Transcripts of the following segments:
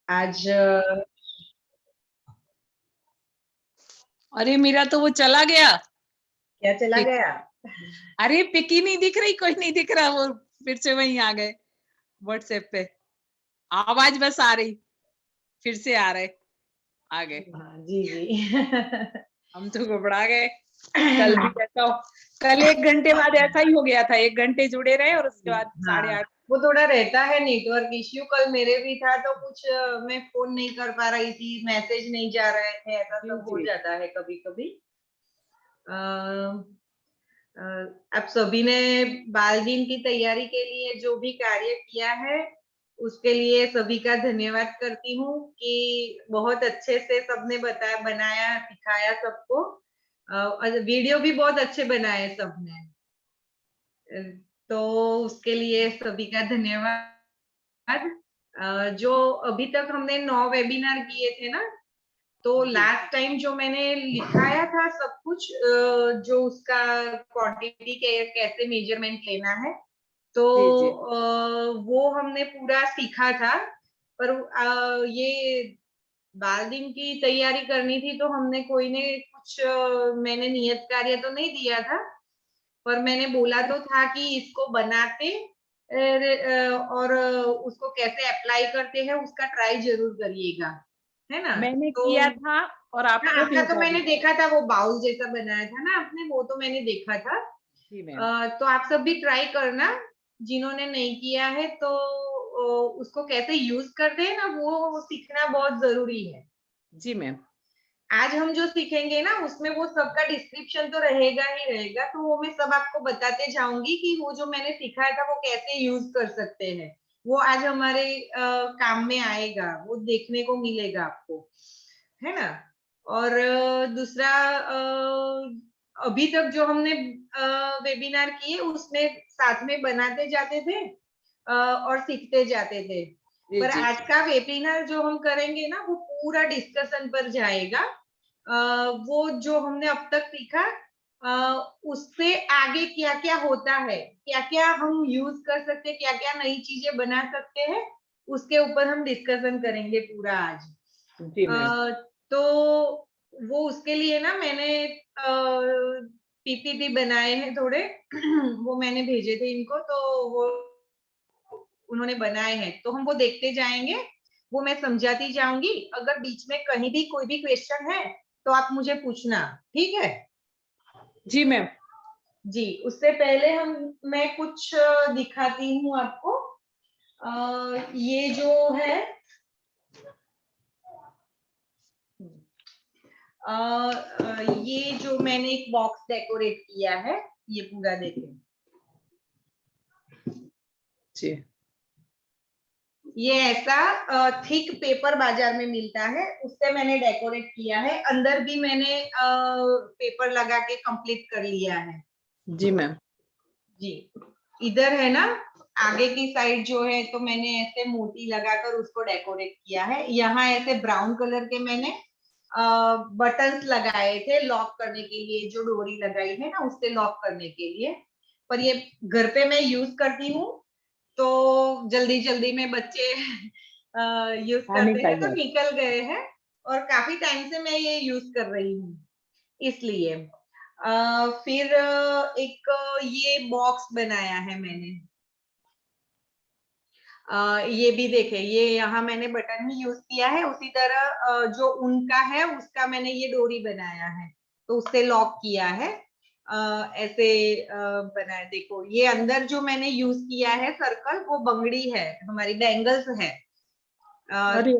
आज अरे मेरा तो वो चला गया। क्या चला गया? अरे पिक ही नहीं दिख रही, कोई नहीं दिख रहा, वो फिर से वहीं आ गए व्हाट्सएप पे। आवाज बस आ रही, फिर से आ रहे, आ गए। हाँ जी जी। हम तो घबरा गए। कल भी ऐसा कल 1 घंटे बाद ऐसा ही हो गया था, 1 घंटे जुड़े रहे और उसके बाद हाँ 8:30। वो थोड़ा रहता है नेटवर्क इश्यू, कल मेरे भी था तो कुछ मैं फोन नहीं कर पा रही थी, मैसेज नहीं जा रहे थे, ऐसा जी सब हो जी जाता है कभी कभी। अब सभी ने बाल दिन की तैयारी के लिए जो भी कार्य किया है उसके लिए सभी का धन्यवाद करती हूँ कि बहुत अच्छे से सबने बताया, बनाया, सिखाया सबको। वीडियो भी बहुत अच्छे बनाए सबने। तो उसके लिए सभी का धन्यवाद। जो अभी तक हमने 9 वेबिनार किए थे ना, तो लास्ट टाइम जो मैंने लिखाया था सब कुछ, जो उसका क्वांटिटी कैसे मेजरमेंट लेना है, तो जी जी वो हमने पूरा सीखा था। पर ये बाल दिन की तैयारी करनी थी तो हमने कोई ने कुछ मैंने नियत कार्य तो नहीं दिया था, पर मैंने बोला तो था कि इसको बनाते और उसको कैसे अप्लाई करते हैं उसका ट्राई जरूर करिएगा, है ना? मैंने तो किया था और हाँ, आपको आपका तो भेजा मैंने भी। देखा था, वो बाउल जैसा बनाया था ना आपने, वो तो मैंने देखा था। जी मैम। तो आप सब भी ट्राई करना, जिन्होंने नहीं किया है तो उसको कैसे यूज करते हैं ना वो सीखना बहुत जरूरी है। जी मैम। आज हम जो सीखेंगे ना उसमें वो सबका डिस्क्रिप्शन तो रहेगा ही रहेगा, तो वो मैं सब आपको बताते जाऊंगी कि वो जो मैंने सिखाया था वो कैसे यूज कर सकते हैं। वो आज हमारे काम में आएगा, वो देखने को मिलेगा आपको, है ना? और दूसरा, अभी तक जो हमने वेबिनार किए उसमें साथ में बनाते जाते थे और सीखते जाते थे। जी पर जी आज का वेबिनार जो हम करेंगे ना वो पूरा डिस्कशन पर जाएगा। वो जो हमने अब तक सीखा, उससे आगे क्या क्या होता है, क्या क्या हम यूज कर सकते हैं, क्या क्या नई चीजें बना सकते हैं, उसके ऊपर हम डिस्कशन करेंगे पूरा आज। जी मैम। तो वो उसके लिए ना मैंने पीपीटी बनाए हैं थोड़े। वो मैंने भेजे थे इनको, तो वो उन्होंने बनाए हैं, तो हम वो देखते जाएंगे, वो मैं समझाती जाऊंगी। अगर बीच में कहीं भी कोई भी क्वेश्चन है तो आप मुझे पूछना, ठीक है? जी मैम। जी, उससे पहले मैं कुछ दिखाती हूँ आपको। ये जो है, ये जो मैंने एक बॉक्स डेकोरेट किया है, ये पूरा देखें। जी ये ऐसा थिक पेपर बाजार में मिलता है, उससे मैंने डेकोरेट किया है। अंदर भी मैंने पेपर लगा के कंप्लीट कर लिया है। जी मैम। जी, इधर है ना, आगे की साइड जो है तो मैंने ऐसे मोती लगाकर उसको डेकोरेट किया है। यहाँ ऐसे ब्राउन कलर के मैंने बटन्स लगाए थे लॉक करने के लिए, जो डोरी लगाई है ना उससे लॉक करने के लिए। पर ये घर पे मैं यूज करती हूँ, तो जल्दी जल्दी में बच्चे यूज हाँ करते निकल हैं तो जाए। निकल गए हैं, और काफी टाइम से मैं ये यूज कर रही हूँ, इसलिए। फिर एक ये बॉक्स बनाया है मैंने। ये भी देखे, ये यहाँ मैंने बटन ही यूज किया है, उसी तरह जो उनका है उसका मैंने ये डोरी बनाया है, तो उससे लॉक किया है। ऐसे बनाया, देखो ये अंदर जो मैंने यूज किया है सर्कल, वो बंगड़ी है, हमारी बैंगल्स है। अरे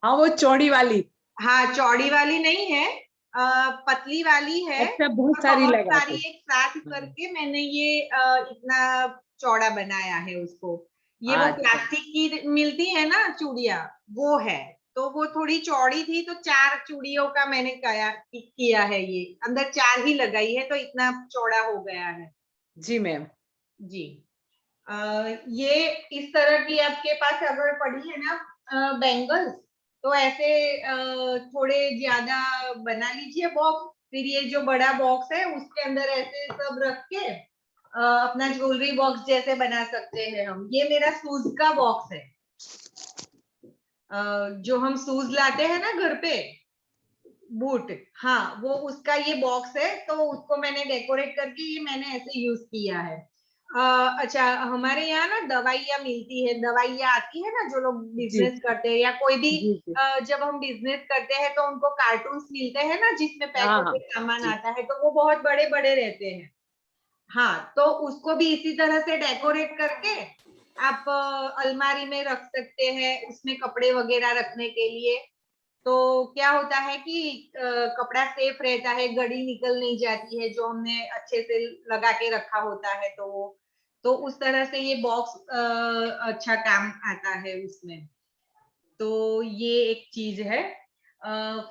हाँ, वो चौड़ी वाली। हाँ, चौड़ी वाली नहीं है, पतली वाली है। अच्छा, बहुत और सारी बहुत लगा सारी के। एक साथ हाँ। करके मैंने ये इतना चौड़ा बनाया है उसको। ये वो अच्छा। प्लास्टिक की मिलती है ना चूड़ियां, वो है। तो वो थोड़ी चौड़ी थी तो 4 चूड़ियों का मैंने किया है, ये अंदर 4 ही लगाई है तो इतना चौड़ा हो गया है। जी मैम। जी, ये इस तरह की आपके पास अगर पड़ी है ना बैंगल्स, तो ऐसे थोड़े ज्यादा बना लीजिए बॉक्स। फिर ये जो बड़ा बॉक्स है उसके अंदर ऐसे सब रख के अपना ज्वेलरी बॉक्स जैसे बना सकते हैं हम। ये मेरा शूज का बॉक्स है। जो हम शूज लाते हैं ना घर पे, बूट, हाँ, वो उसका ये बॉक्स है, तो उसको मैंने डेकोरेट करके ये मैंने ऐसे यूज किया है। अच्छा, हमारे यहाँ ना दवाइयाँ मिलती है, दवाइयाँ आती है ना, जो लोग जी बिजनेस करते हैं या कोई भी, जी जी। जब हम बिजनेस करते हैं तो उनको कार्टून्स मिलते हैं ना, जिसमें पैक हाँ होके हाँ सामान जी आता है, तो वो बहुत बड़े बड़े रहते हैं। हाँ, तो उसको भी इसी तरह से डेकोरेट करके आप अलमारी में रख सकते हैं, उसमें कपड़े वगैरह रखने के लिए। तो क्या होता है कि कपड़ा सेफ रहता है, गड़ी निकल नहीं जाती है जो हमने अच्छे से लगा के रखा होता है, तो उस तरह से ये बॉक्स अच्छा काम आता है उसमें। तो ये एक चीज है।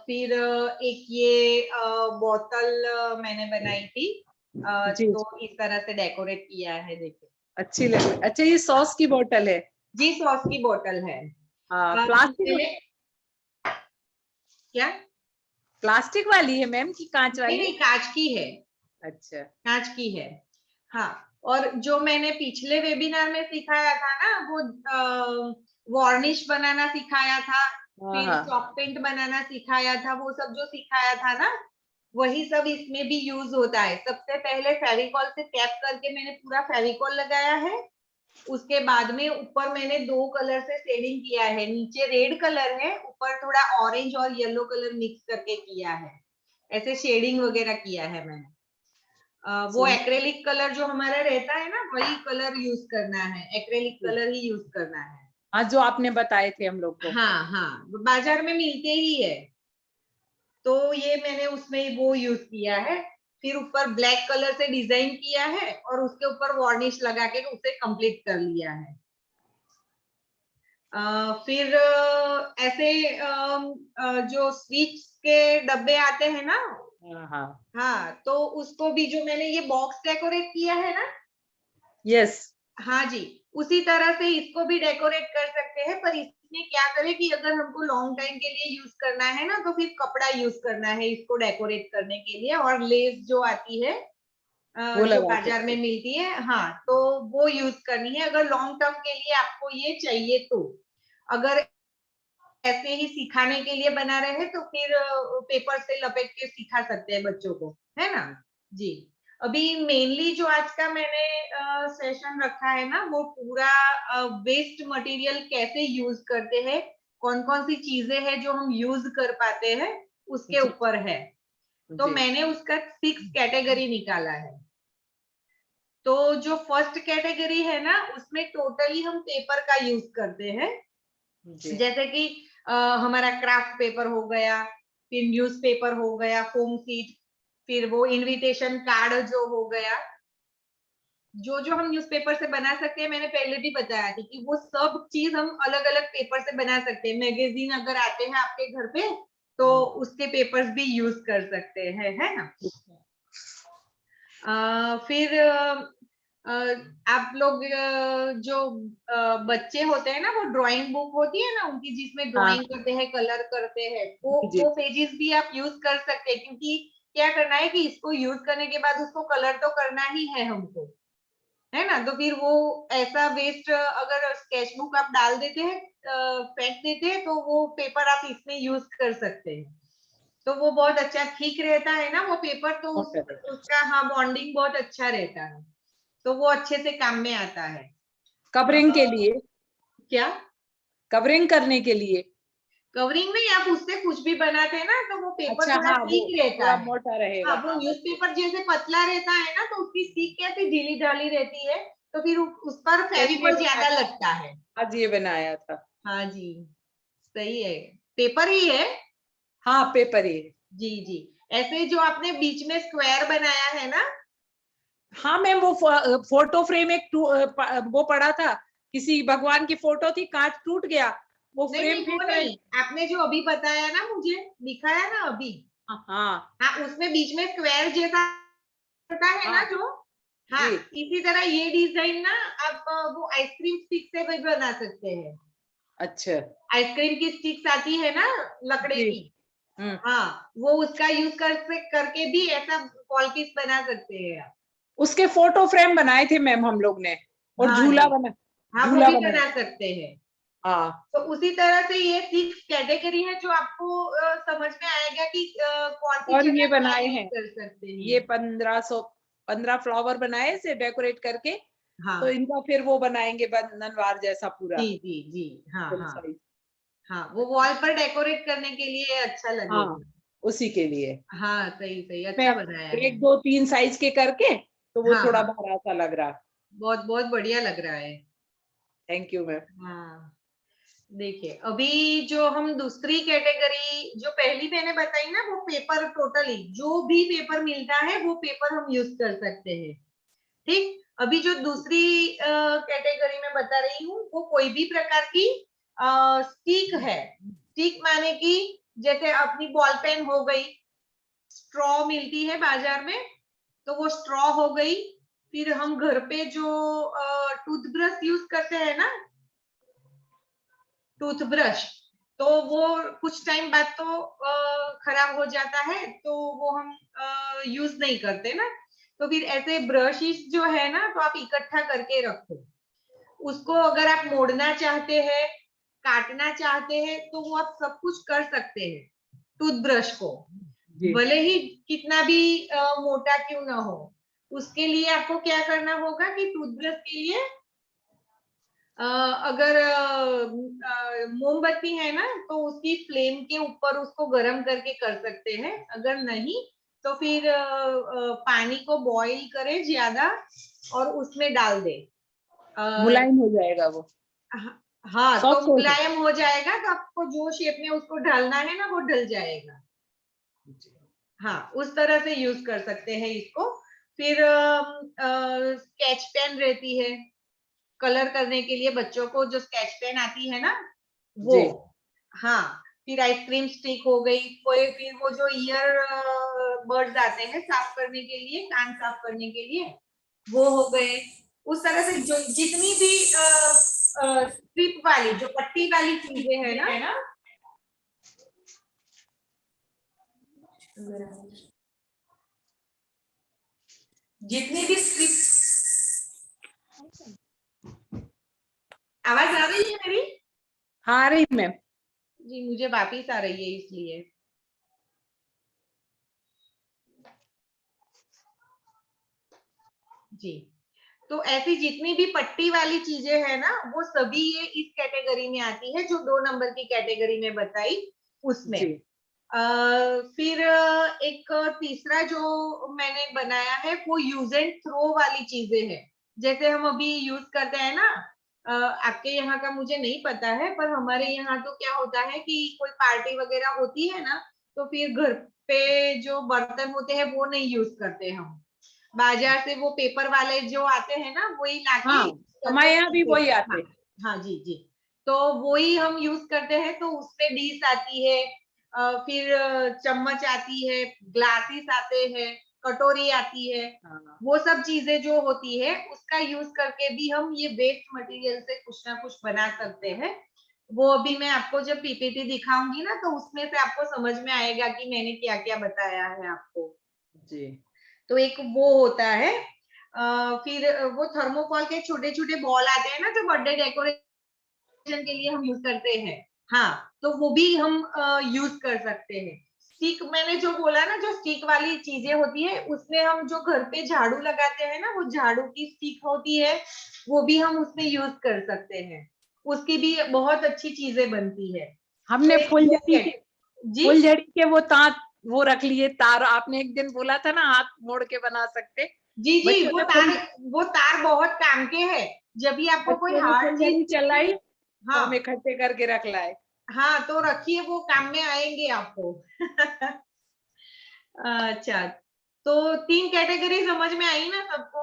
फिर एक ये बोतल मैंने बनाई थी, जी। तो इस तरह से डेकोरेट किया है, देखिए। अच्छी लग रही। अच्छा, ये सॉस की बोतल है? जी, सॉस की बोतल है। हाँ, पहले प्लास्टिक, क्या? प्लास्टिक वाली है मैम कि कांच नहीं वाली? नहीं, कांच की है, अच्छा। कांच की है। हाँ, और जो मैंने पिछले वेबिनार में सिखाया था ना, वो वार्निश बनाना सिखाया था, हाँ फिर हाँ चॉक पेंट बनाना सिखाया था, वो सब जो सिखाया था ना, वही सब इसमें भी यूज होता है। सबसे पहले फेविकॉल से टैप करके मैंने पूरा फेविकॉल लगाया है, उसके बाद में ऊपर मैंने 2 कलर से शेडिंग किया है, नीचे रेड कलर है, ऊपर थोड़ा ऑरेंज और येलो कलर मिक्स करके किया है, ऐसे शेडिंग वगैरह किया है मैंने। वो सुन। एक्रेलिक कलर जो हमारा रहता है ना, वही कलर यूज करना है, एक्रेलिक कलर ही यूज करना है। हाँ, जो आपने बताए थे हम लोग को। हाँ हाँ, बाजार में मिलते ही है, तो ये मैंने उसमें वो यूज किया है। फिर ऊपर ब्लैक कलर से डिजाइन किया है और उसके ऊपर वार्निश लगा के उसे कंप्लीट कर लिया है। फिर ऐसे जो स्विच के डब्बे आते हैं ना, हाँ हाँ। हाँ, तो उसको भी जो मैंने ये बॉक्स डेकोरेट किया है ना, यस। हाँ जी, उसी तरह से इसको भी डेकोरेट कर सकते हैं, पर इसमें क्या करें कि अगर हमको लॉन्ग टाइम के लिए यूज करना है ना, तो फिर कपड़ा यूज करना है इसको डेकोरेट करने के लिए, और लेस जो आती है, वो जो लगा बाजार में सकते। मिलती है, हाँ, तो वो यूज करनी है अगर लॉन्ग टर्म के लिए आपको ये चाहिए तो। अगर ऐसे ही सिखाने के लिए बना रहे हैं तो फिर पेपर से लपेट के सिखा सकते हैं बच्चों को, है ना? जी। अभी मेनली जो आज का मैंने सेशन रखा है ना, वो पूरा वेस्ट मटेरियल कैसे यूज करते हैं, कौन कौन सी चीजें हैं जो हम यूज कर पाते हैं, उसके जी ऊपर है। तो जी मैंने उसका 6 कैटेगरी निकाला है। तो जो फर्स्ट कैटेगरी है ना, उसमें टोटली हम पेपर का यूज करते हैं, जी जैसे कि हमारा क्राफ्ट पेपर हो गया, फिर न्यूज़पेपर हो गया, फोम सीट, फिर वो इनविटेशन कार्ड जो हो गया, जो जो हम न्यूज़पेपर से बना सकते हैं, मैंने पहले भी बताया थी कि वो सब चीज हम अलग अलग पेपर से बना सकते हैं। मैगजीन अगर आते हैं आपके घर पे, तो उसके पेपर्स भी यूज कर सकते हैं, है ना? फिर आप लोग जो बच्चे होते हैं ना, वो ड्राइंग बुक होती है ना उनकी, जिसमें हाँ ड्राइंग करते हैं, कलर करते हैं, जी वो पेजेस भी आप यूज कर सकते हैं, क्योंकि क्या करना है कि इसको यूज करने के बाद उसको कलर तो करना ही है हमको, है ना? तो फिर वो ऐसा वेस्ट, अगर स्केच बुक आप डाल देते हैं, फेंक देते हैं, तो वो पेपर आप इसमें यूज कर सकते हैं। तो वो बहुत अच्छा ठीक रहता है ना वो पेपर, तो मोटा रहता है। उसका, हाँ, बॉन्डिंग बहुत अच्छा रहता है, तो वो अच्छे से काम में आता है। कवरिंग के लिए, क्या? कवरिंग करने के लिए। कवरिंग में आप उससे कुछ भी बनाते हैं ना, तो वो पेपर अच्छा, थोड़ा हाँ, वो ठीक रहता थोड़ा है। मोटा हाँ, रहेगा। वो हाँ, न्यूज़पेपर जैसे पतला रहता है ना, तो उसकी सीक कैसी ढीली ढाली रहती है, तो फिर उस पर सही ये फेविकोल ज्यादा बनाया, लगता है। आज ये बनाया था। हाँ जी, सही है, पेपर ही है। हाँ, पेपर ही है। जी जी। ऐसे जो आपने बीच में स्क्वायर बनाया है ना, हाँ मैम, वो फोटो फ्रेम एक वो पड़ा था, किसी भगवान की फोटो थी, कांच टूट गया, वो नहीं फ्रेम नहीं, वो फेंक रहे। नहीं, आपने जो अभी बताया ना, मुझे दिखाया ना अभी, हाँ हाँ, उसमें बीच में स्क्वायर जैसा होता है ना हाँ जो, हाँ, जी। इसी तरह ये डिजाइन ना आप वो आइसक्रीम स्टिक से भी बना सकते हैं। अच्छा। आइसक्रीम की स्टिक्स आती है ना, लकड़े जी। की, हम्म। हाँ, वो उसका यूज करके भी ऐसा वॉल पीस बना सकते हैं आप। उसके फोटो फ्रेम बनाए थे मैम हम लोग ने, और हाँ झूला जी, बना, हाँ, वो झूला भी बनाया। बना सकते हैं। हाँ, तो उसी तरह से ये 6 कैटेगरी है जो आपको समझ में आएगा कि कौन सी और ये जगह क्या बनाए यूज हैं, कर सकते ये हैं। 15 फ्लावर बनाए से डेकोरेट करके, तो हाँ इनका फिर वो बनाएंगे बंधनवार जैसा पूरा जी जी जी। हाँ फुल हाँ साइज। हाँ, वो अच्छा, वॉल पर डेकोरेट करने के लिए अच्छा हाँ, लगेगा। उसी के लिए हाँ सही सही, मैं अच्छा बनाया है। 1 2 3 साइज के करके, तो वो हाँ थोड़ा हाँ, भरा सा लग रहा। बहुत बहुत बढ़िया लग रहा है। Thank you ma'am. हाँ, देखिए अभी जो हम दूसरी कैटेगरी जो पहली मैंने बताई ना, वो पेपर टोटली जो भी पेपर मिलता है वो पेपर हम यूज कर सकते हैं। ठीक, अभी जो दूसरी कैटेगरी में बता रही हूँ वो कोई भी प्रकार की स्टिक है। स्टिक माने कि जैसे अपनी बॉल पेन हो गई, स्ट्रॉ मिलती है बाजार में, तो वो स्ट्रॉ हो गई। फिर हम घर पे जो टूथब्रश यूज करते हैं ना, टूथब्रश, तो वो कुछ टाइम बाद तो खराब हो जाता है, तो वो हम यूज नहीं करते ना। तो फिर ऐसे ब्रशेस जो है ना, तो आप इकट्ठा करके रखो। उसको अगर आप मोड़ना चाहते हैं, काटना चाहते हैं, तो वो आप सब कुछ कर सकते हैं टूथब्रश को, जी भले ही कितना भी मोटा क्यों ना हो। उसके लिए आपको क्या करना होगा कि टूथब्रश के लिए अगर मोमबत्ती है ना, तो उसकी फ्लेम के ऊपर उसको गर्म करके कर सकते हैं। अगर नहीं तो फिर पानी को बॉईल करें ज्यादा और उसमें डाल दें। मुलायम हो जाएगा वो, हाँ, तो सॉफ्ट हो जाएगा। मुलायम हो जाएगा, तो आपको जो शेप में उसको ढलना है ना, वो ढल जाएगा। हाँ, उस तरह से यूज कर सकते हैं इसको। फिर स्केच पेन रहती है कलर करने के लिए, बच्चों को जो स्केच पेन आती है ना, वो। जी हाँ, फिर आइसक्रीम स्टिक हो गई कोई, फिर वो जो ईयर बर्ड्स आते हैं साफ करने के लिए, कान साफ करने के लिए, वो हो गए। उस तरह से जो जितनी भी स्ट्रिप वाली जो पट्टी वाली चीजें है ना, जितनी भी स्ट्रिप, आवाज आ रही है मेरी? हाँ आ रही मैम। जी, मुझे वापिस आ रही है इसलिए। जी, तो ऐसी जितनी भी पट्टी वाली चीजें हैं ना, वो सभी ये इस कैटेगरी में आती है जो 2 नंबर की कैटेगरी में बताई उसमें। जी फिर एक तीसरा जो मैंने बनाया है वो यूज एंड थ्रो वाली चीजें हैं। जैसे हम अभी यूज करते हैं ना, आपके यहाँ का मुझे नहीं पता है, पर हमारे यहाँ तो क्या होता है कि कोई पार्टी वगैरह होती है ना, तो फिर घर पे जो बर्तन होते हैं वो नहीं यूज करते हम, बाजार से वो पेपर वाले जो आते हैं ना, वही लाके हाँ, करते हमारे हैं यहाँ भी उसको। वही हाँ आते। हाँ जी जी, तो वही हम यूज करते हैं। तो उसमें डिश आती है, फिर चम्मच आती है, ग्लासेस आते हैं, कटोरी आती है। हाँ वो सब चीजें जो होती है उसका यूज करके भी हम ये वेस्ट मटेरियल से कुछ ना कुछ बना सकते हैं। वो अभी मैं आपको जब पीपीटी दिखाऊंगी ना, तो उसमें से आपको समझ में आएगा कि मैंने क्या क्या बताया है आपको। जी तो एक वो होता है। फिर वो थर्मोकॉल के छोटे छोटे बॉल आते हैं ना, जो बर्थडे डेकोरेशन के लिए हम यूज करते हैं। हाँ, तो वो भी हम यूज कर सकते हैं। स्टिक मैंने जो बोला ना, जो स्टिक वाली चीजें होती है, उसमें हम जो घर पे झाड़ू लगाते हैं ना, वो झाड़ू की स्टिक होती है, वो भी हम उसमें यूज कर सकते हैं। उसकी भी बहुत अच्छी चीजें बनती है। तो हमने एक वो कैट जी फुलझड़ी के वो तार, वो रख लिए तार, आपने एक दिन बोला था ना हाथ मोड़ के बना सकते। जी जी, बच्चों वो ने तार, फुल वो तार बहुत काम के है। जब भी आपको कोई बच्चों ने हार्ड चीज फुलझड़ी चलाई, चाहिए। तो हाँ हम इकट्ठे करके रख लाए। हाँ, तो रखिए, वो काम में आएंगे आपको। अच्छा, तो 3 कैटेगरी समझ में आई ना सबको?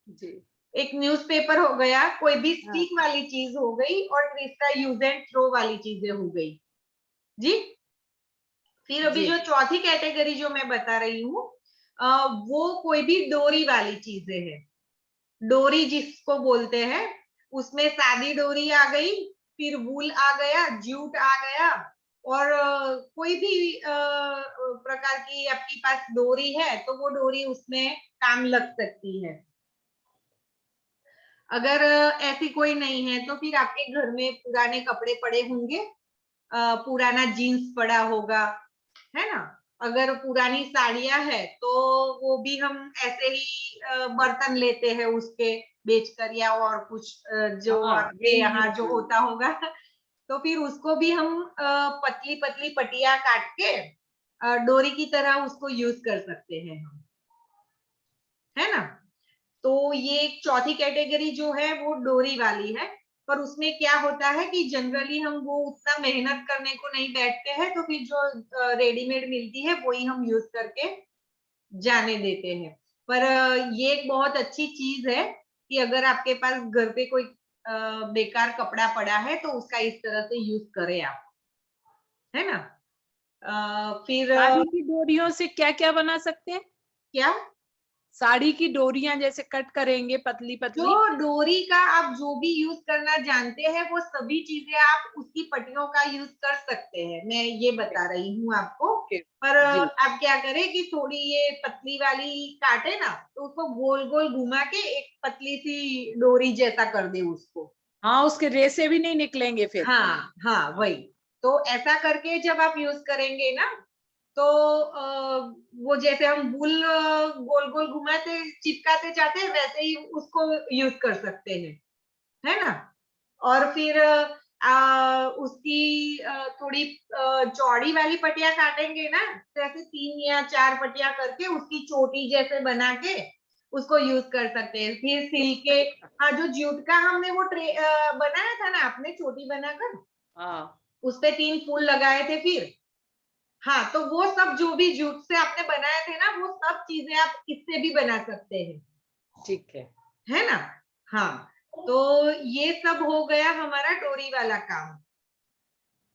जी एक न्यूज़पेपर हो गया, कोई भी हाँ स्टिक वाली चीज हो गई, और तीसरा यूज एंड थ्रो वाली चीजें हो गई। जी, फिर अभी जी जो चौथी कैटेगरी जो मैं बता रही हूँ, वो कोई भी डोरी वाली चीजें हैं। डोरी जिसको बोलते हैं, उसमें सादी डोरी आ गई, फिर वूल आ गया, जूट आ गया, और कोई भी प्रकार की आपके पास डोरी है, तो वो डोरी उसमें काम लग सकती है। अगर ऐसी कोई नहीं है तो फिर आपके घर में पुराने कपड़े पड़े होंगे, पुराना जीन्स पड़ा होगा, है ना। अगर पुरानी साड़ियां है तो वो भी हम ऐसे ही बर्तन लेते हैं उसके बेचकर, या और कुछ जो हाँ, आपके यही यहाँ यूज जो होता होगा तो फिर उसको भी हम पतली पतली पटिया काट के डोरी की तरह उसको यूज कर सकते हैं हम, है ना। तो ये एक चौथी कैटेगरी जो है वो डोरी वाली है। पर उसमें क्या होता है कि जनरली हम वो उतना मेहनत करने को नहीं बैठते हैं, तो फिर जो रेडीमेड मिलती है वही हम यूज करके जाने देते हैं। पर ये एक बहुत अच्छी चीज है कि अगर आपके पास घर पे कोई बेकार कपड़ा पड़ा है तो उसका इस तरह से यूज करें आप, है ना। फिर साड़ी की डोरियों से क्या क्या बना सकते हैं? क्या, साड़ी की डोरियां जैसे कट करेंगे पतली पतली। जो डोरी का आप जो भी यूज करना जानते हैं वो सभी चीजें आप उसकी पट्टियों का यूज कर सकते हैं, मैं ये बता रही हूँ आपको। ओके। पर जी। आप क्या करें कि थोड़ी ये पतली वाली काटे ना, तो उसको गोल गोल घुमा के एक पतली सी डोरी जैसा कर दे उसको। हाँ, उसके रेसे भी नहीं निकलेंगे फिर। हाँ हाँ, वही। तो ऐसा करके जब आप यूज करेंगे ना, तो वो जैसे हम बुल गोल गोल घुमाते चिपकाते जाते हैं वैसे ही उसको यूज कर सकते हैं, है ना। और फिर उसकी थोड़ी चौड़ी वाली पटिया काटेंगे ना, जैसे 3 या 4 पटिया करके उसकी चोटी जैसे बना के उसको यूज कर सकते हैं। फिर सिल के, हाँ, जो जूट का हमने वो ट्रे बनाया था ना आपने चोटी बनाकर, हाँ, उस पे 3 फूल लगाए थे फिर। हाँ, तो वो सब जो भी जूट से आपने बनाए थे ना, वो सब चीजें आप इससे भी बना सकते हैं, ठीक है। है ना। हाँ, तो ये सब हो गया हमारा डोरी वाला काम।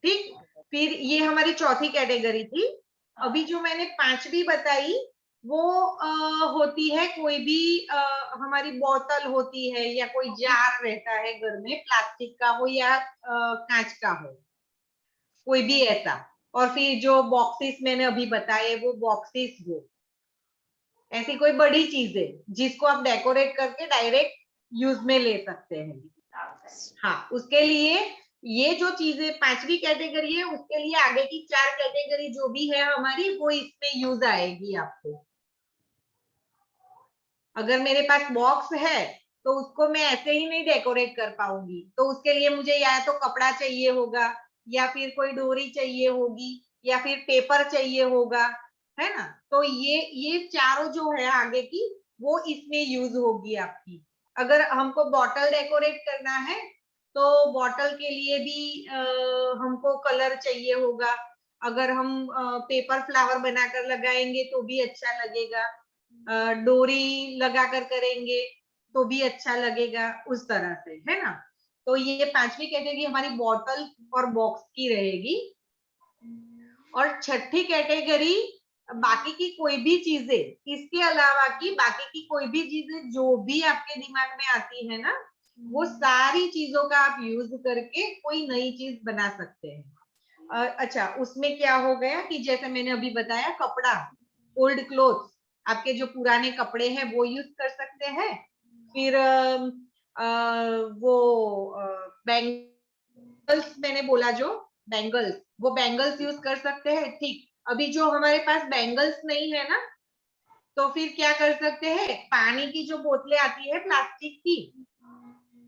ठीक। फिर ये हमारी चौथी कैटेगरी थी। अभी जो मैंने पांचवी बताई वो होती है कोई भी हमारी बोतल होती है या कोई जार रहता है घर में, प्लास्टिक का हो या कांच का हो, कोई भी ऐसा। और फिर जो बॉक्सेस मैंने अभी बताए वो बॉक्सेस हो, ऐसी कोई बड़ी चीज है जिसको आप डेकोरेट करके डायरेक्ट यूज में ले सकते हैं। हाँ, उसके लिए ये जो चीजें पांचवी कैटेगरी है उसके लिए आगे की 4 कैटेगरी जो भी है हमारी वो इसमें यूज आएगी आपको। अगर मेरे पास बॉक्स है तो उसको मैं ऐसे ही नहीं डेकोरेट कर पाऊंगी, तो उसके लिए मुझे या तो कपड़ा चाहिए होगा, या फिर कोई डोरी चाहिए होगी, या फिर पेपर चाहिए होगा, है ना। तो ये चारों जो है आगे की वो इसमें यूज होगी आपकी। अगर हमको बॉटल डेकोरेट करना है तो बॉटल के लिए भी हमको कलर चाहिए होगा। अगर हम पेपर फ्लावर बनाकर लगाएंगे तो भी अच्छा लगेगा, डोरी लगाकर करेंगे तो भी अच्छा लगेगा, उस तरह से, है ना। तो ये पांचवी कैटेगरी हमारी बॉटल और बॉक्स की रहेगी। और छठी कैटेगरी बाकी की कोई भी चीजें, इसके अलावा की बाकी की कोई भी चीजें जो भी आपके दिमाग में आती है ना, वो सारी चीजों का आप यूज करके कोई नई चीज बना सकते हैं। अच्छा, उसमें क्या हो गया कि जैसे मैंने अभी बताया कपड़ा, ओल्ड क्लोथ्स, आपके जो पुराने कपड़े हैं वो यूज कर सकते हैं। फिर वो बैंगल्स मैंने बोला, जो बैंगल्स, वो बैंगल्स यूज कर सकते हैं। ठीक। अभी जो हमारे पास बैंगल्स नहीं है ना, तो फिर क्या कर सकते हैं, पानी की जो बोतलें आती है प्लास्टिक की,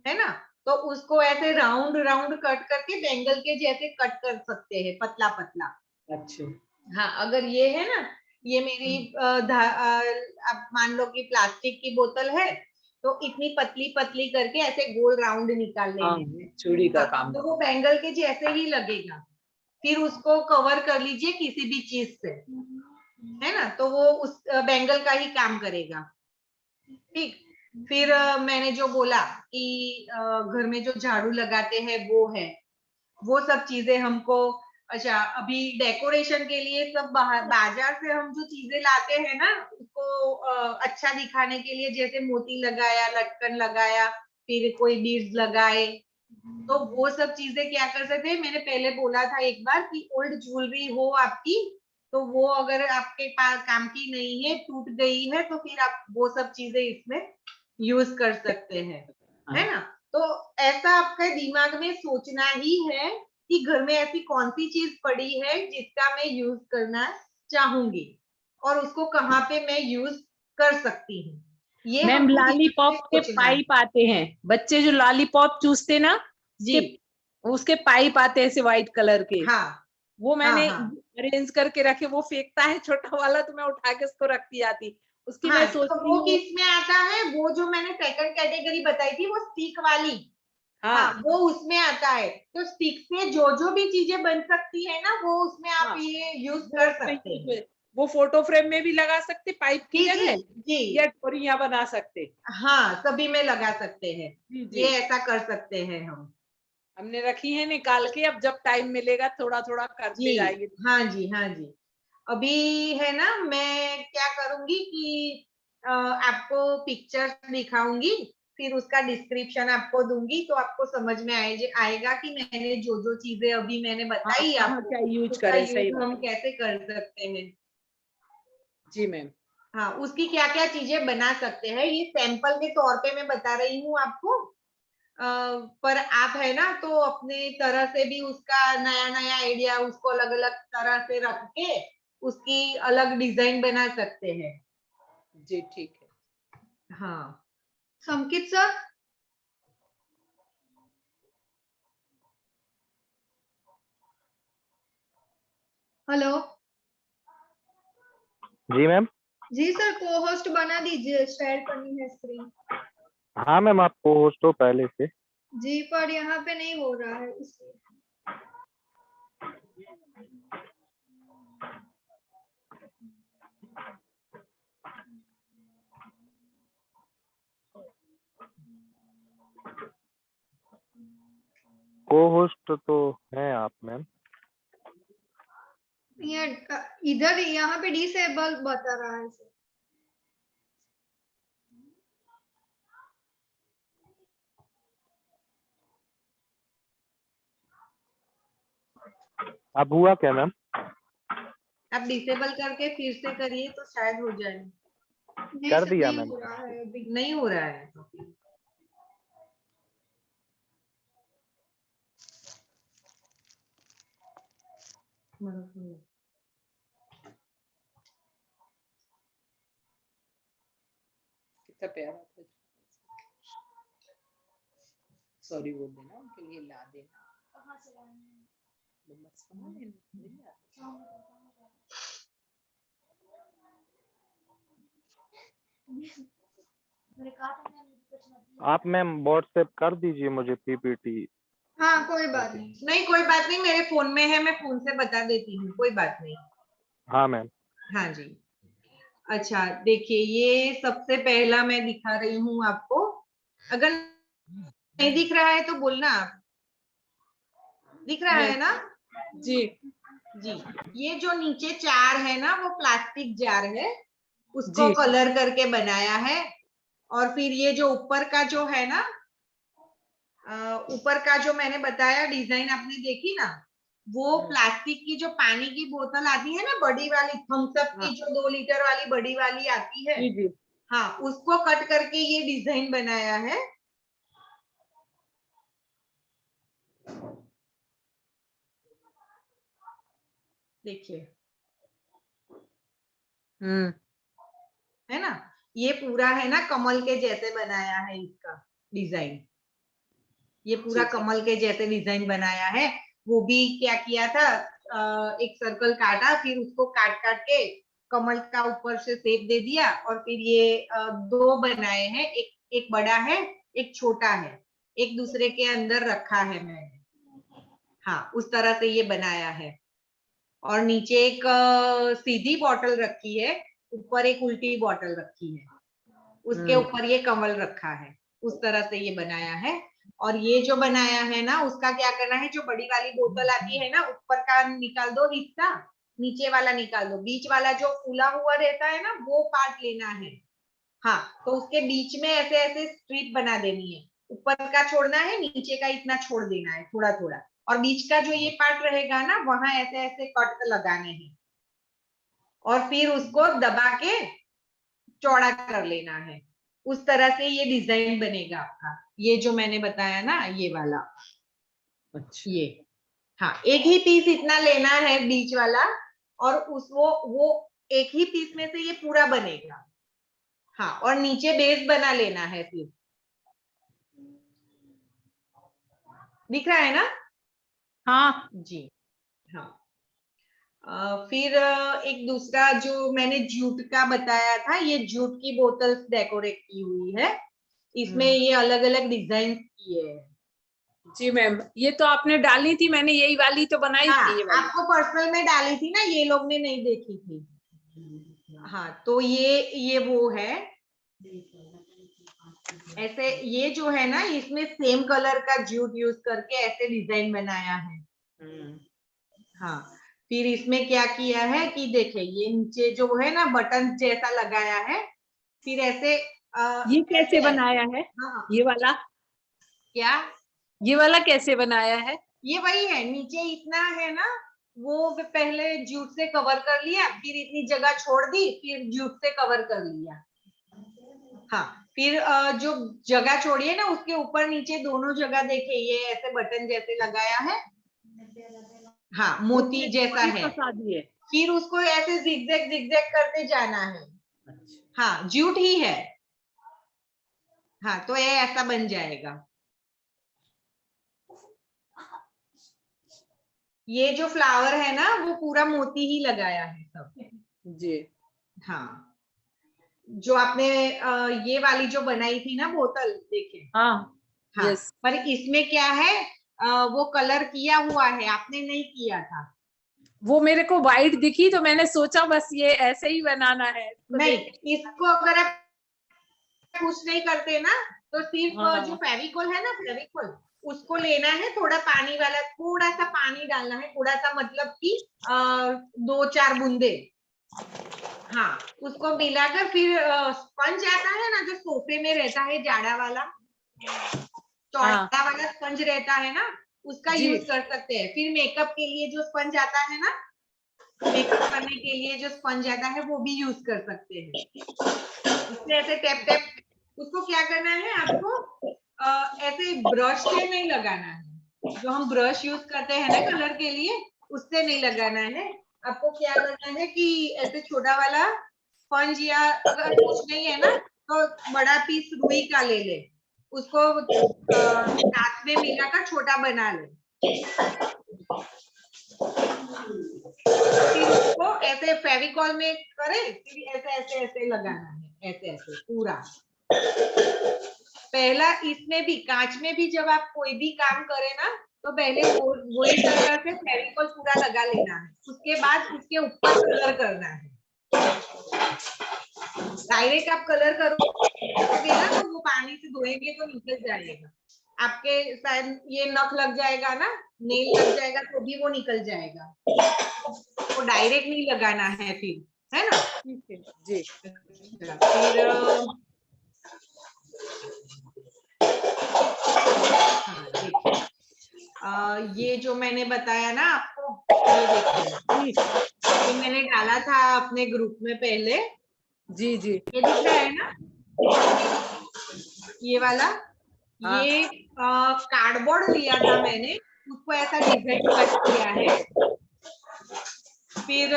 है ना, तो उसको ऐसे राउंड राउंड कट करके बैंगल के जैसे कट कर सकते हैं, पतला पतला। अच्छा। हाँ, अगर ये है ना, ये मेरी आप मान लो कि प्लास्टिक की बोतल है, तो इतनी पतली पतली करके ऐसे गोल राउंड निकाल हाँ, लेने हैं। चूड़ी का हाँ, काम। तो वो बैंगल के जैसे ही लगेगा। फिर उसको कवर कर लीजिए किसी भी चीज से, है ना, तो वो उस बैंगल का ही काम करेगा। ठीक। फिर मैंने जो बोला कि घर में जो झाड़ू लगाते हैं वो है, वो सब चीजें हमको। अच्छा, अभी डेकोरेशन के लिए सब बाजार से हम जो चीजें लाते हैं ना, उसको अच्छा दिखाने के लिए, जैसे मोती लगाया, लटकन लगाया, फिर कोई बीड्स लगाए, तो वो सब चीजें क्या कर सकते हैं, मैंने पहले बोला था एक बार कि ओल्ड ज्वेलरी हो आपकी, तो वो अगर आपके पास काम की नहीं है, टूट गई है, तो फिर आप वो सब चीजें इसमें यूज कर सकते हैं। है ना। तो ऐसा आपके दिमाग में सोचना ही है कि घर में ऐसी कौन सी चीज पड़ी है जिसका मैं यूज करना चाहूंगी और उसको कहाँ पे मैं यूज कर सकती हूँ। ये मैम हमको दिमाग लॉलीपॉप में के सोचना है। पाइप आते हैं, बच्चे जो लॉलीपॉप चूसते ना, जी उसके पाइप आते हैं ऐसे व्हाइट कलर के, हाँ वो हाँ मैंने हाँ अरेंज करके रखे। वो फेंकता है छोटा वाला, तो मैं उठा के उसको रखती आती। उसकी हाँ। मैं सोच तो रही वो हूँ। किस में आता है, वो जो मैंने सेकंड कैटेगरी बताई थी वो स्टिक वाली। हाँ हाँ वो उसमें आता है। तो स्टिक से जो जो भी चीजें बन सकती है ना वो उसमें आप हाँ, ये यूज वो कर उसमें सकते यूज हैं। हुए। वो फोटो फ्रेम में भी लगा सकते पाइप की जी जी जगह, जी या डोरियां बना सकते। हाँ सभी में लगा सकते हैं। जी जी, ये ऐसा कर सकते हैं हम। हमने रखी है निकाल के, अब जब टाइम मिलेगा थोड़ा थोड़ा जी करते जाएंगे। हाँ जी हाँ जी। अभी है ना मैं क्या करूंगी कि आपको पिक्चर दिखाऊंगी, फिर उसका डिस्क्रिप्शन आपको दूंगी तो आपको समझ में आएगा कि मैंने जो जो चीजें अभी मैंने हाँ, बताई कहाँ आपको क्या यूज उसका करें, सही यूज बात। हम कैसे कर सकते हैं। जी मैम। हाँ उसकी क्या क्या चीजें बना सकते हैं ये सैंपल के तौर पे मैं बता रही हूँ आपको। पर आप है ना तो अपने तरह से भी उसका नया नया आइडिया उसको अलग अलग तरह से रख के उसकी अलग डिजाइन बना सकते हैं। जी ठीक है। हाँ संकित सर। हेलो। जी मैम। जी सर को होस्ट बना दीजिए, शेयर करनी है स्क्रीन। हाँ मैम, आप को होस्ट हो पहले से। जी पर यहाँ पे नहीं हो रहा है इसलिए। को होस्ट तो हैं आप मैम। इधर यहाँ पे डिसेबल बता रहा है सर। अब हुआ क्या मैम? आप डिसेबल करके फिर से करिए तो शायद हो जाए। नहीं कर सर दिया नहीं मैम। हो रहा है, अभी नहीं हो रहा है। कितना प्यारा था। सॉरी बोल देना उनके लिए, ला देना। कहाँ से लाएंगे? मस्त बना लेना, मिल जाता आप मैम व्हाट्सएप कर दीजिए मुझे पीपीटी। हाँ कोई बात नहीं, नहीं कोई बात नहीं, मेरे फोन में है, मैं फोन से बता देती हूँ, कोई बात नहीं। हाँ मैम। हाँ जी। अच्छा देखिए ये सबसे पहला मैं दिखा रही हूँ आपको। अगर नहीं दिख रहा है तो बोलना आप। दिख रहा मैं। है ना। जी जी। ये जो नीचे चार है ना वो प्लास्टिक जार है, उसको जी कलर करके बनाया है। और फिर ये जो ऊपर का जो है ना, ऊपर का जो मैंने बताया डिजाइन आपने देखी ना, वो प्लास्टिक की जो पानी की बोतल आती है ना बड़ी वाली, थम्स अप हाँ की जो 2 लीटर वाली बड़ी वाली आती है। जी जी। हाँ उसको कट करके ये डिजाइन बनाया है। देखिए हम्म। है ना, ये पूरा है ना कमल के जैसे बनाया है इसका डिजाइन। ये पूरा ठीक है। कमल के जैसे डिजाइन बनाया है। वो भी क्या किया था, एक सर्कल काटा, फिर उसको काट काट के कमल का ऊपर से शेप दे दिया, और फिर ये दो बनाए हैं, एक एक बड़ा है एक छोटा है, एक दूसरे के अंदर रखा है मैंने। हाँ उस तरह से ये बनाया है। और नीचे एक सीधी बॉटल रखी है, ऊपर एक उल्टी बॉटल रखी है, उसके हम्म। ऊपर ये कमल रखा है। उस तरह से ये बनाया है। और ये जो बनाया है ना उसका क्या करना है, जो बड़ी वाली बोतल आती है ना, ऊपर का निकाल दो हिस्सा, नीचे वाला निकाल दो, बीच वाला जो फूला हुआ रहता है ना वो पार्ट लेना है। हाँ तो उसके बीच में ऐसे ऐसे स्ट्रिप बना देनी है, ऊपर का छोड़ना है, नीचे का इतना छोड़ देना है थोड़ा थोड़ा, और बीच का जो ये पार्ट रहेगा ना वहां ऐसे ऐसे कट लगाने हैं, और फिर उसको दबा के चौड़ा कर लेना है। उस तरह से ये डिजाइन बनेगा आपका, ये जो मैंने बताया ना ये वाला। अच्छा ये हाँ, एक ही पीस इतना लेना है बीच वाला, और उस वो एक ही पीस में से ये पूरा बनेगा। हाँ, और नीचे बेस बना लेना है फिर। दिख रहा है ना? हाँ जी हाँ। फिर एक दूसरा जो मैंने जूट का बताया था, ये जूट की बोतल्स डेकोरेट की हुई है, इसमें ये अलग अलग डिजाइन किए हैं। जी मैम, ये तो आपने डाली थी, मैंने यही वाली तो बनाई हाँ, थी, ये वाली। आपको पर्सनल में डाली थी ना, ये लोग ने नहीं देखी थी। हाँ, तो ये वो है ऐसे। ये जो है ना, इसमें सेम कलर का जूट यूज करके ऐसे डिजाइन बनाया है। हाँ, फिर इसमें क्या किया है कि देखिए, ये नीचे जो है ना बटन जैसा लगाया है, फिर ऐसे ये कैसे ऐसे बनाया है? हाँ, ये वाला, क्या? ये वाला कैसे बनाया है? ये वही है, नीचे इतना है ना, वो पहले जूट से कवर कर लिया, फिर इतनी जगह छोड़ दी, फिर जूट से कवर कर लिया। हाँ, फिर जो जगह छोड़ी है ना, उसके ऊपर नीचे दोनों जगह देखिए ये ऐसे बटन जैसे लगाया है। हाँ, मोती जैसा है। फंसा दिए। फिर उसको ऐसे जिगजैग जिगजैग करते जाना है। हाँ, जूट ही है। हाँ, तो ये ऐसा बन जाएगा। ये जो फ्लावर है ना, वो पूरा मोती ही लगाया है सब। जी हाँ, जो आपने ये वाली जो बनाई थी ना बोतल, देखिए। हाँ हाँ, यस। पर इसमें क्या है, वो कलर किया हुआ है, आपने नहीं किया था। वो मेरे को वाइट दिखी तो मैंने सोचा बस ये ऐसे ही बनाना है तो नहीं, देख। इसको अगर आप कुछ नहीं करते ना, तो सिर्फ जो हाँ फेविकोल है ना, फेविकोल, उसको लेना है, थोड़ा पानी वाला, थोड़ा सा पानी डालना है, थोड़ा सा मतलब कि 2-4 बूंदे। हाँ, उसको मिलाकर फिर स्पंज आता है ना, जो सोफे में रहता है, जाड़ा वाला, हाँ चौड़ा वाला स्पंज रहता है ना, उसका जी यूज कर सकते हैं। फिर मेकअप के लिए जो स्पंज आता है ना, मेकअप करने के लिए जो स्पंज आता है, वो भी यूज कर सकते हैं। उससे ऐसे टैप टैप, उसको क्या करना है आपको, ऐसे ब्रश से नहीं लगाना है, जो हम ब्रश यूज करते हैं ना कलर के लिए, उससे नहीं लगाना है। आपको क्या करना है कि ऐसे छोटा वाला स्पंज, या अगर कुछ नहीं है ना, तो बड़ा पीस रुई का ले ले, उसको हाथ में मिलाकर छोटा बना ले, फिर उसको ऐसे फेविकॉल में करे, फिर ऐसे ऐसे ऐसे लगाना है, ऐसे ऐसे पूरा। पहला इसमें भी, कांच में भी जब आप कोई भी काम करें ना, तो पहले वही तरह से फेविकॉल पूरा लगा लेना है, उसके बाद उसके ऊपर कलर करना है। डायरेक्ट आप कलर करोगे ना, तो वो पानी से धोएंगे तो निकल जाएगा, आपके शायद ये नख लग जाएगा ना, नेल लग जाएगा, तो भी वो निकल जाएगा। वो डायरेक्ट नहीं लगाना है फिर, है ना? ठीक है जी। फिर ये जो मैंने बताया ना आपको, ये देखिए, ये मैंने डाला था अपने ग्रुप में पहले, जी जी ये दिख रहा है ना, ये वाला, हाँ ये कार्डबोर्ड लिया था मैंने, उसको ऐसा डिजाइन कट किया है, फिर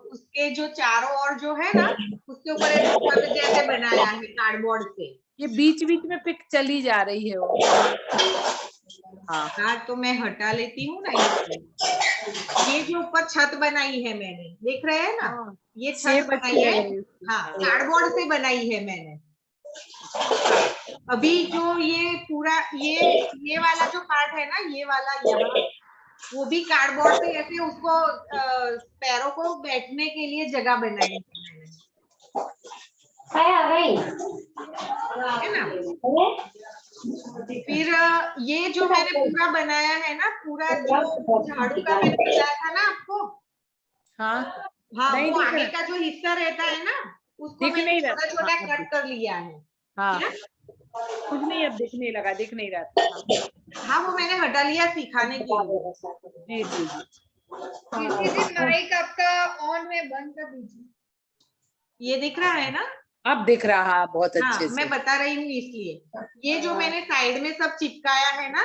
उसके जो चारों ओर जो है ना, उसके ऊपर ऐसे छत जैसे बनाया है कार्डबोर्ड से। ये बीच बीच में पिक चली जा रही है वो। हाँ हाँ, तो मैं हटा लेती हूँ ना इसको। ये जो ऊपर छत बनाई है मैंने, देख रहे हैं ना, हाँ ये छत शेप बनाई अच्छी है। लग रही है उसकी। हाँ, हाँ कार्डबोर्ड से बनाई है मैंने। हाँ, अभी जो ये पूरा ये वाला जो पार्ट है ना, ये वाला यहाँ, वो भी कार्डबोर्ड से ऐसे उसको पैरों को बैठने के लिए जगह बनाई है मैंने, है ना? फिर ये जो मैंने पूरा बनाया है ना, पूरा जो झाड़ू का मैंने बताया था ना आपको, हाँ हाँ, नहीं वो दिख आगे रहा, का जो हिस्सा रहता है ना, उसको दिख मैंने नहीं छोटा रहा। हाँ छोटा अब कट कर लिया है। हाँ क्या? कुछ नहीं, अब दिखने लगा, दिख नहीं रहा था। हाँ, वो मैंने हटा लिया सिखाने के लिए। जी जी जी दीदी माइक आपका ऑन है, बंद कर दीजिए। ये दिख रहा है ना? अब दिख रहा बहुत हाँ अच्छे मैं से। बता रही हूँ इसलिए। ये जो मैंने साइड में सब चिपकाया है ना,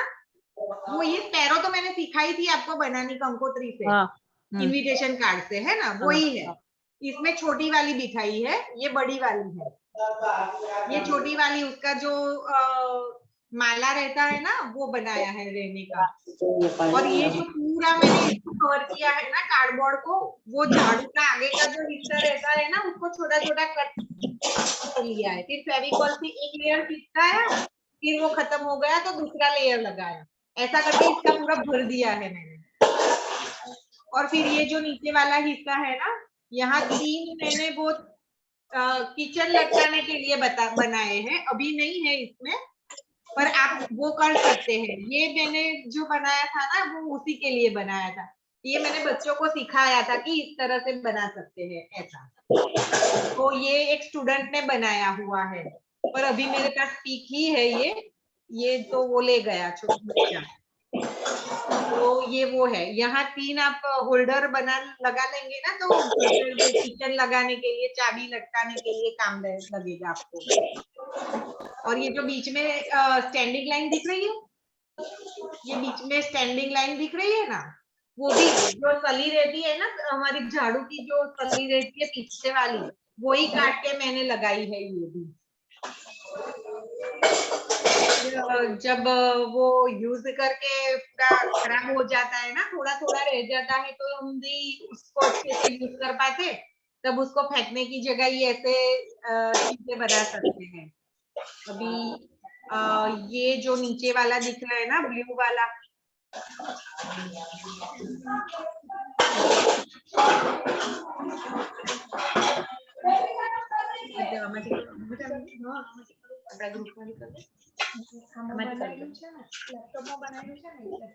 वो ये स्पैरो तो मैंने सिखाई थी आपको बनानी कंकोत्री से, हाँ। इनविटेशन कार्ड से, है ना, वो ही है। इसमें छोटी वाली बिठाई है, ये बड़ी वाली है। ये छोटी वाली उसका जो माला रहता है ना, वो बनाया है रहने का। और ये जो पूरा मैंने इसको कवर किया है ना कार्डबोर्ड को, वो झाड़ू का आगे का जो हिस्सा रहता है ना, उसको छोटा छोटा कट कर लिया है। फिर फेविकॉल से एक लेयर चिपकाया, फिर वो खत्म हो गया तो दूसरा लेयर लगाया, ऐसा करके इसका पूरा भर दिया है मैंने। और फिर ये जो नीचे वाला हिस्सा है ना, यहाँ 3 मैंने वो किचन लटकाने के लिए बनाए हैं, अभी नहीं है इसमें, पर आप वो कर सकते हैं। ये मैंने जो बनाया था ना, वो उसी के लिए बनाया था। ये मैंने बच्चों को सिखाया था कि इस तरह से बना सकते हैं ऐसा। तो ये एक स्टूडेंट ने बनाया हुआ है, पर अभी मेरे पास पीक ही है ये तो वो ले गया छोटा बच्चा। तो ये वो है, यहाँ 3 आप होल्डर बना लगा लेंगे ना, तो किचन लगाने के लिए, चाबी लटकाने के लिए काम लगेगा आपको। और ये जो बीच में स्टैंडिंग लाइन दिख रही है, ये बीच में स्टैंडिंग लाइन दिख रही है ना, वो भी जो सली रहती है ना हमारी झाड़ू की, जो सली रहती है पीछे वाली, वही काट के मैंने लगाई है ये भी। जब वो यूज करके पूरा खराब हो जाता है ना, थोड़ा थोड़ा रह जाता है, तो हम भी उसको अच्छे से यूज कर पाते, तब उसको फेंकने की जगह ये ऐसे चीजें बना सकते हैं। अभी ये जो नीचे वाला दिख रहा है ना ब्लू वाला, આપણા ગ્રુપમાં નીકળે લેપટોપમાં બનાવ્યું છે ને એટલે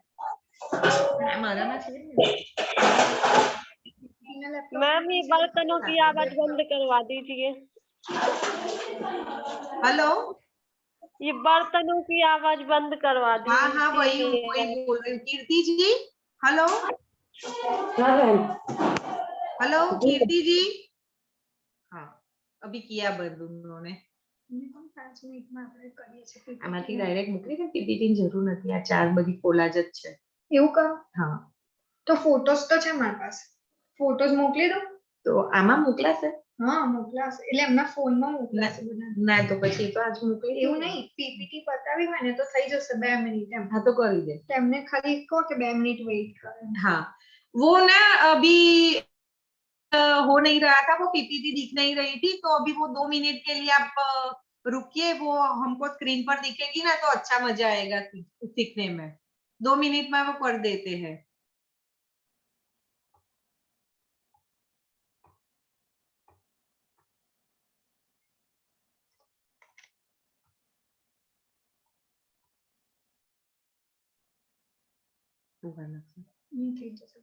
મારામાં છે જ ને। मैम ये बर्तनों की आवाज बंद करवा दीजिए। हेलो, ये बर्तनों की आवाज बंद करवा हाँ हाँ वही दीजिए। बोल रही हूँ। कीर्ति जी, हेलो हेलो कीर्ति जी। हाँ अभी किया बंद उन्होंने। આમાંથી ડાયરેક્ટ મોકલી દે, પીપીટી ની જરૂર નથી, આ 4 બધી કોલાજ જ છે। એવું કરો હા તો ફોટોસ તો છે મારી પાસે, ફોટોસ મોકલી દો। તો આમાં મોકલાશે? હા મોકલાશે, એટલે એમના ફોનમાં મોકલાશે બધા। ના તો પછી તો આજ મોકલી એવું નહીં, પીપીટી પતાવી હોય ને તો થઈ જશે 2 મિનિટ એમ। हाँ तो કરી દે। તો એમને ખાલી કહો કે 2 મિનિટ વેઇટ કરે। हाँ वो ना अभी हो नहीं रहा था, वो पीपीटी दिख नहीं रही थी, तो अभी वो 2 मिनट के लिए आप रुकिए, वो हमको स्क्रीन पर दिखेगी ना तो अच्छा मजा आएगा सीखने में। 2 मिनट में वो कर देते हैं। નહીં થઈ જશે।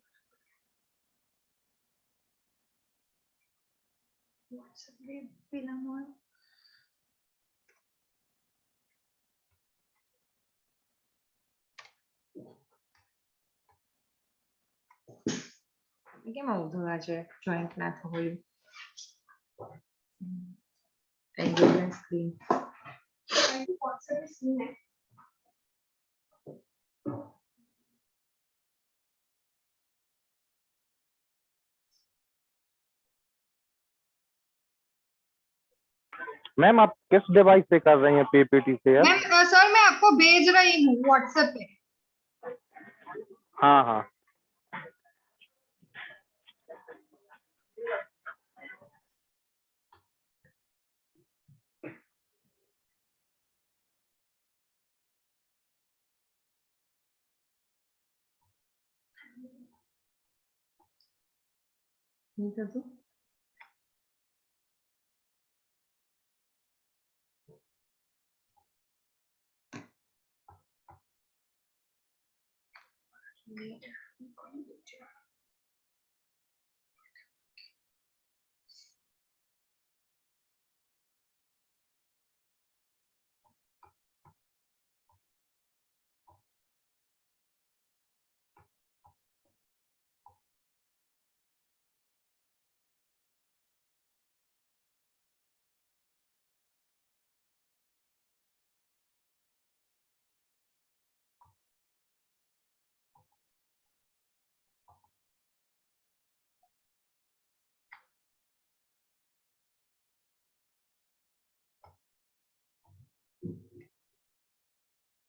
WhatsApp पे પેલામાં કેમ આવું થવા છે, જોઈન્ટ ના થયું સ્ક્રીન। WhatsApp पे सीन है। मैम आप किस डिवाइस से कर रही हैं पीपीटी से? मैम सर मैं आपको भेज रही हूँ WhatsApp पे। हाँ हाँ नहीं कर दूं?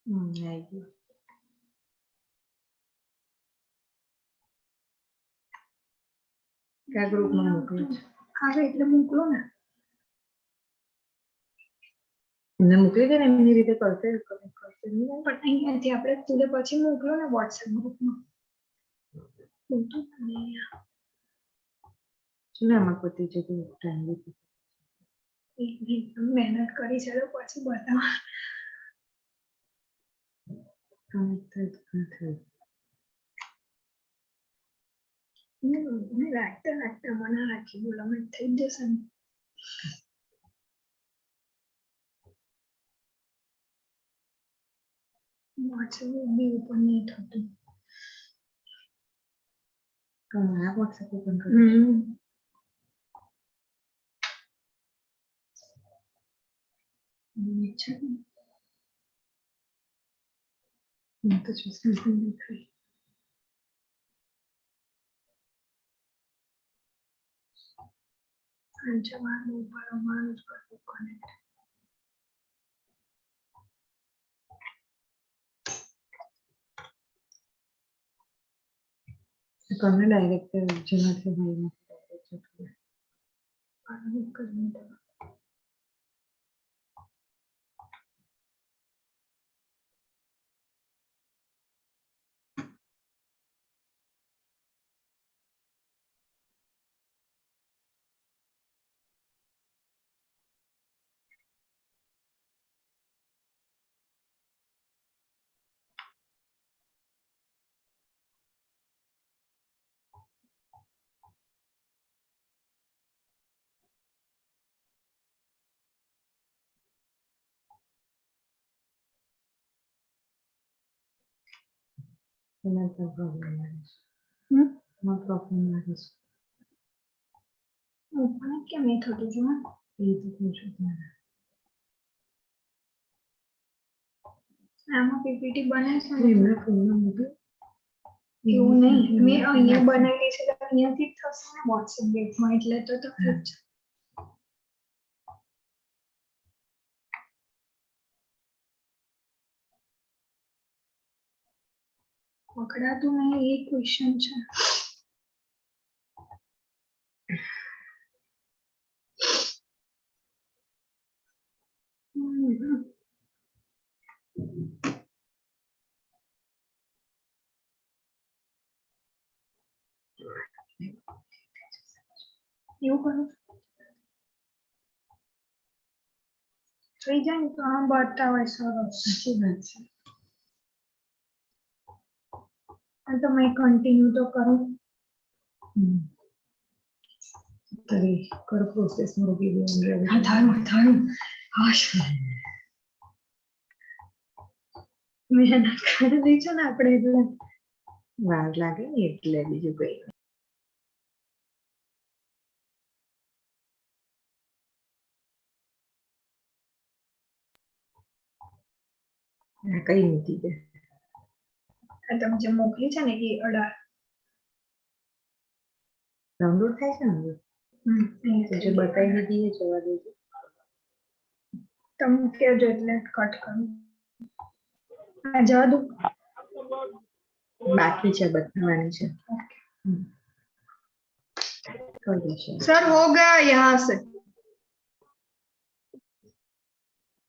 आएगी। क्या ग्रुप में मोकलो છે? આવે એટલે મોકલો ને. એમને મોકલી દે ને એમની રીતે કરશે નહીં પણ અહીંયાથી આપણે તુલે પછી મોકલો ને વોટ્સએપ ગ્રુપમાં. મોટું નહીં. શું આમાં પતી જતું ટાઈમ એકદમ મહેનત કરી છે તો પછી બતાવો. રાખતા રાખતા મને રાખી બોલામાં થઈ જ જશે ને. વોટ્સએપ બી ઓપન નહીં થતું. આ વોટ્સએપ ઓપન કરો તો ચૂસી દેખાય. જવાનું બરોબર જ કરવું કનેક્ટ. તમને ડાયરેક્ટ જેમાંથી ભાઈ એક જ minute. No problem. No problem. Open કેમ નહીં થતું જો? એ તો પૂછું ત્યારે. આમાં પીપીટી બને છે ને એમના ફોનમાં મોકલો. એવું નહીં. મેં અહીંયા બનાવેલી છે તો અહીંયાથી જ થશે ને વોટ્સએપ ગ્રુપમાં એટલે તો તકલીફ છે. પકડાતું નહીં એ ક્વેશ્ચન છે. એવું કરું થઈ જાય ને તો આમ બતાવે સરસ. સાચી વાત છે. અને તમે કન્ટિન્યુ તો કરો. તારી કર પ્રોસેસ મૂકી દે. થારું હાશ મહેનત કરી દઈ છે ને આપણે એટલે વાર લાગે ને એટલે બીજું કઈ નહીં. કઈ નથી દે તમે જે મોકલી છે ને એ 18 ડાઉનલોડ થાય છે ને જે બતાવી દીધી એ જવા દેજો. તમે કહેજો એટલે કટ કરું. આ જવા દો. બાકી છે બતાવવાની છે. कर दीजिए. सर हो गया यहाँ से.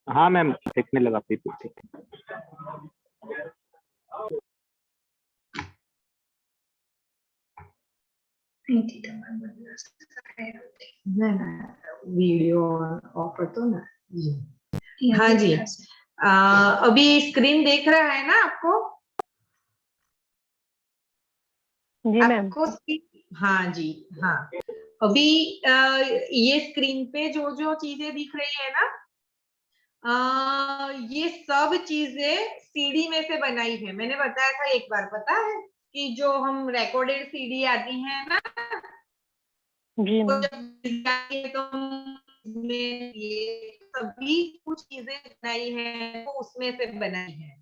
हाँ मैम देखने लगा पीपीटी. ना वीडियो ऑफ तो ना जी. हाँ जी. अभी स्क्रीन देख रहा है ना आपको? जी मैम. हाँ जी. हाँ अभी ये स्क्रीन पे जो जो चीजें दिख रही है ना ये सब चीजें सीडी में से बनाई है. मैंने बताया था एक बार, पता है कि जो हम रिकॉर्डेड सीडी आती है ना जी तो ये सभी कुछ चीजें बनाई है वो उसमें से बनाई है.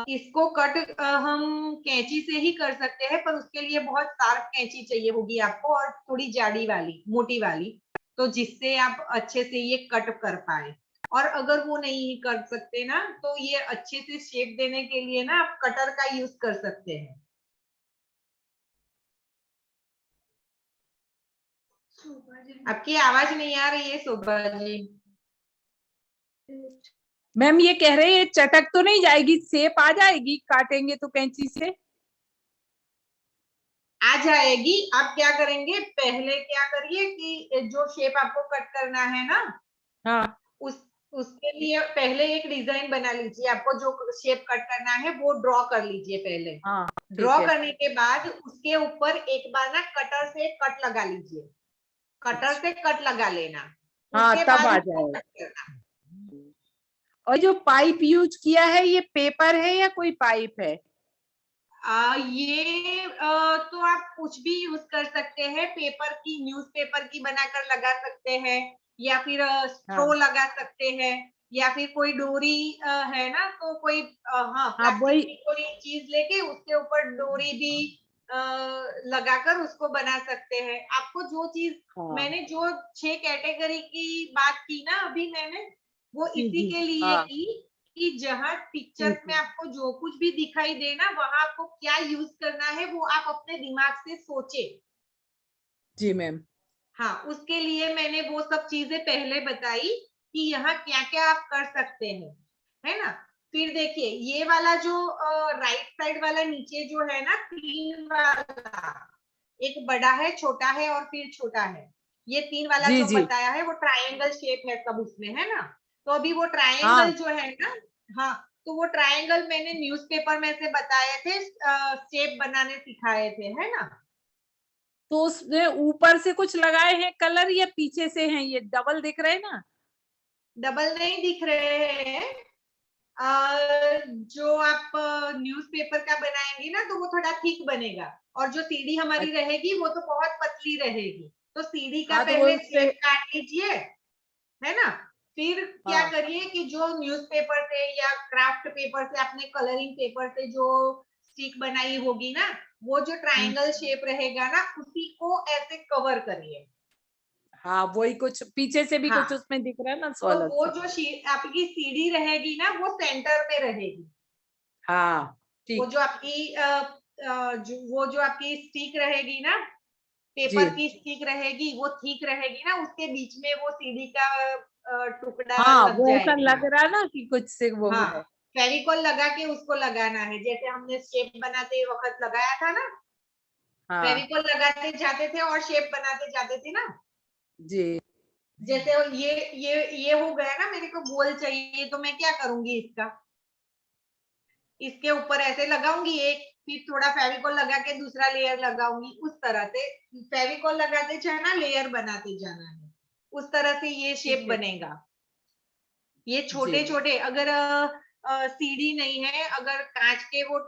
इसको कट हम कैंची से ही कर सकते हैं पर उसके लिए बहुत शार्प कैंची चाहिए होगी आपको और थोड़ी जाड़ी वाली मोटी वाली, तो जिससे आप अच्छे से ये कट कर पाए. और अगर वो नहीं कर सकते ना, तो ये अच्छे से शेप देने के लिए ना आप कटर का यूज कर सकते हैं। आपकी आवाज नहीं आ रही है शोभा जी। मैम ये कह रहे हैं चटक तो नहीं जाएगी, शेप आ जाएगी काटेंगे तो कैंची से? आ जाएगी। आप क्या करेंगे, पहले क्या करिए कि जो शेप आपको कट करना है ना, हाँ उस उसके लिए पहले एक डिजाइन बना लीजिए। आपको जो शेप कट करना है वो ड्रॉ कर लीजिए पहले। हाँ ड्रॉ ठीक है। करने के बाद उसके ऊपर एक बार ना कटर से कट लगा लीजिए। कटर से कट लगा लेना। हाँ उसके तब बाद आ उसको जाएगा। कट करना। और जो पाइप यूज किया है ये पेपर है या कोई पाइप है? ये तो आप कुछ भी यूज कर सकते हैं। पेपर की, न्यूज़पेपर की बनाकर लगा सकते हैं, या फिर स्ट्रो हाँ लगा सकते हैं, या फिर कोई डोरी है ना, तो कोई हाँ हाँ प्लास्टिक वही। की कोई चीज लेके उसके ऊपर डोरी भी लगाकर उसको बना सकते हैं। आपको जो चीज, हाँ मैंने जो 6 कैटेगरी की बात की ना अभी मैंने, वो जी इसी जी के लिए हाँ की कि जहाँ ठीक पिक्चर्स में है। आपको जो कुछ भी दिखाई दे ना, वहां आपको क्या यूज करना है वो आप अपने दिमाग से सोचे। जी मैम। हाँ, उसके लिए मैंने वो सब चीजें पहले बताई कि यहाँ क्या क्या आप कर सकते हैं, है ना। फिर देखिए ये वाला जो राइट साइड वाला नीचे जो है ना, 3 वाला, एक बड़ा है, छोटा है और फिर छोटा है। ये 3 वाला जी जो जी बताया है वो ट्रायंगल शेप है सब उसमें, है ना। तो अभी वो हाँ ट्रायंगल जो है ना, हाँ, तो वो ट्रायंगल मैंने न्यूज़पेपर में से बताए थे, शेप बनाने सिखाए थे, है ना। तो उसने ऊपर से कुछ लगाए हैं कलर या पीछे से हैं? ये डबल दिख रहे हैं ना? डबल नहीं दिख रहे हैं। जो आप न्यूज़पेपर का बनाएंगी ना, तो वो थोड़ा थिक बनेगा, और जो सीढ़ी हमारी अच्छा, रहेगी वो तो बहुत पतली रहेगी। तो सीढ़ी का हाँ तो वो पहले उस पे। शेप काट लीजिए, है ना। फिर क्या हाँ करिए कि जो न्यूज़पेपर से या क्राफ्ट पेपर से, आपने कलरिंग पेपर से जो स्टिक बनाई होगी ना, वो जो हम्म, ट्रायंगल शेप रहेगा ना, उसी को ऐसे कवर करिए। हाँ वही कुछ पीछे से भी कुछ हाँ, उसमें दिख रहा है ना तो सोलर वो सा। जो आपकी सीढ़ी रहेगी ना, वो सेंटर में रहेगी। हाँ वो ठीक। जो आपकी वो जो आपकी स्टिक रहेगी ना, जी पेपर की स्टिक रहेगी, वो ठीक रहेगी ना, उसके बीच में वो सीढ़ी का टुकड़ा हाँ लग वो ऐसा जाएगा। लग रहा है ना कि कुछ से वो हाँ, है। फेविकोल लगा के उसको लगाना है, जैसे हमने शेप बनाते वक्त लगाया था ना। हाँ फेविकोल लगाते जाते थे और शेप बनाते जाते थे ना। जी जैसे ये हो गया ना, मेरे को गोल चाहिए, तो मैं क्या करूंगी, इसके ऊपर ऐसे लगाऊंगी एक, फिर थोड़ा फेविकोल लगा के दूसरा लेयर लगाऊंगी, उस तरह से फेविकोल लगाते जाना, लेयर बनाते जाना है। उस तरह से ये शेप ठीक है। बनेगा। ये जी छोटे छोटे, अगर सीढ़ी नहीं है, अगर कांच के वो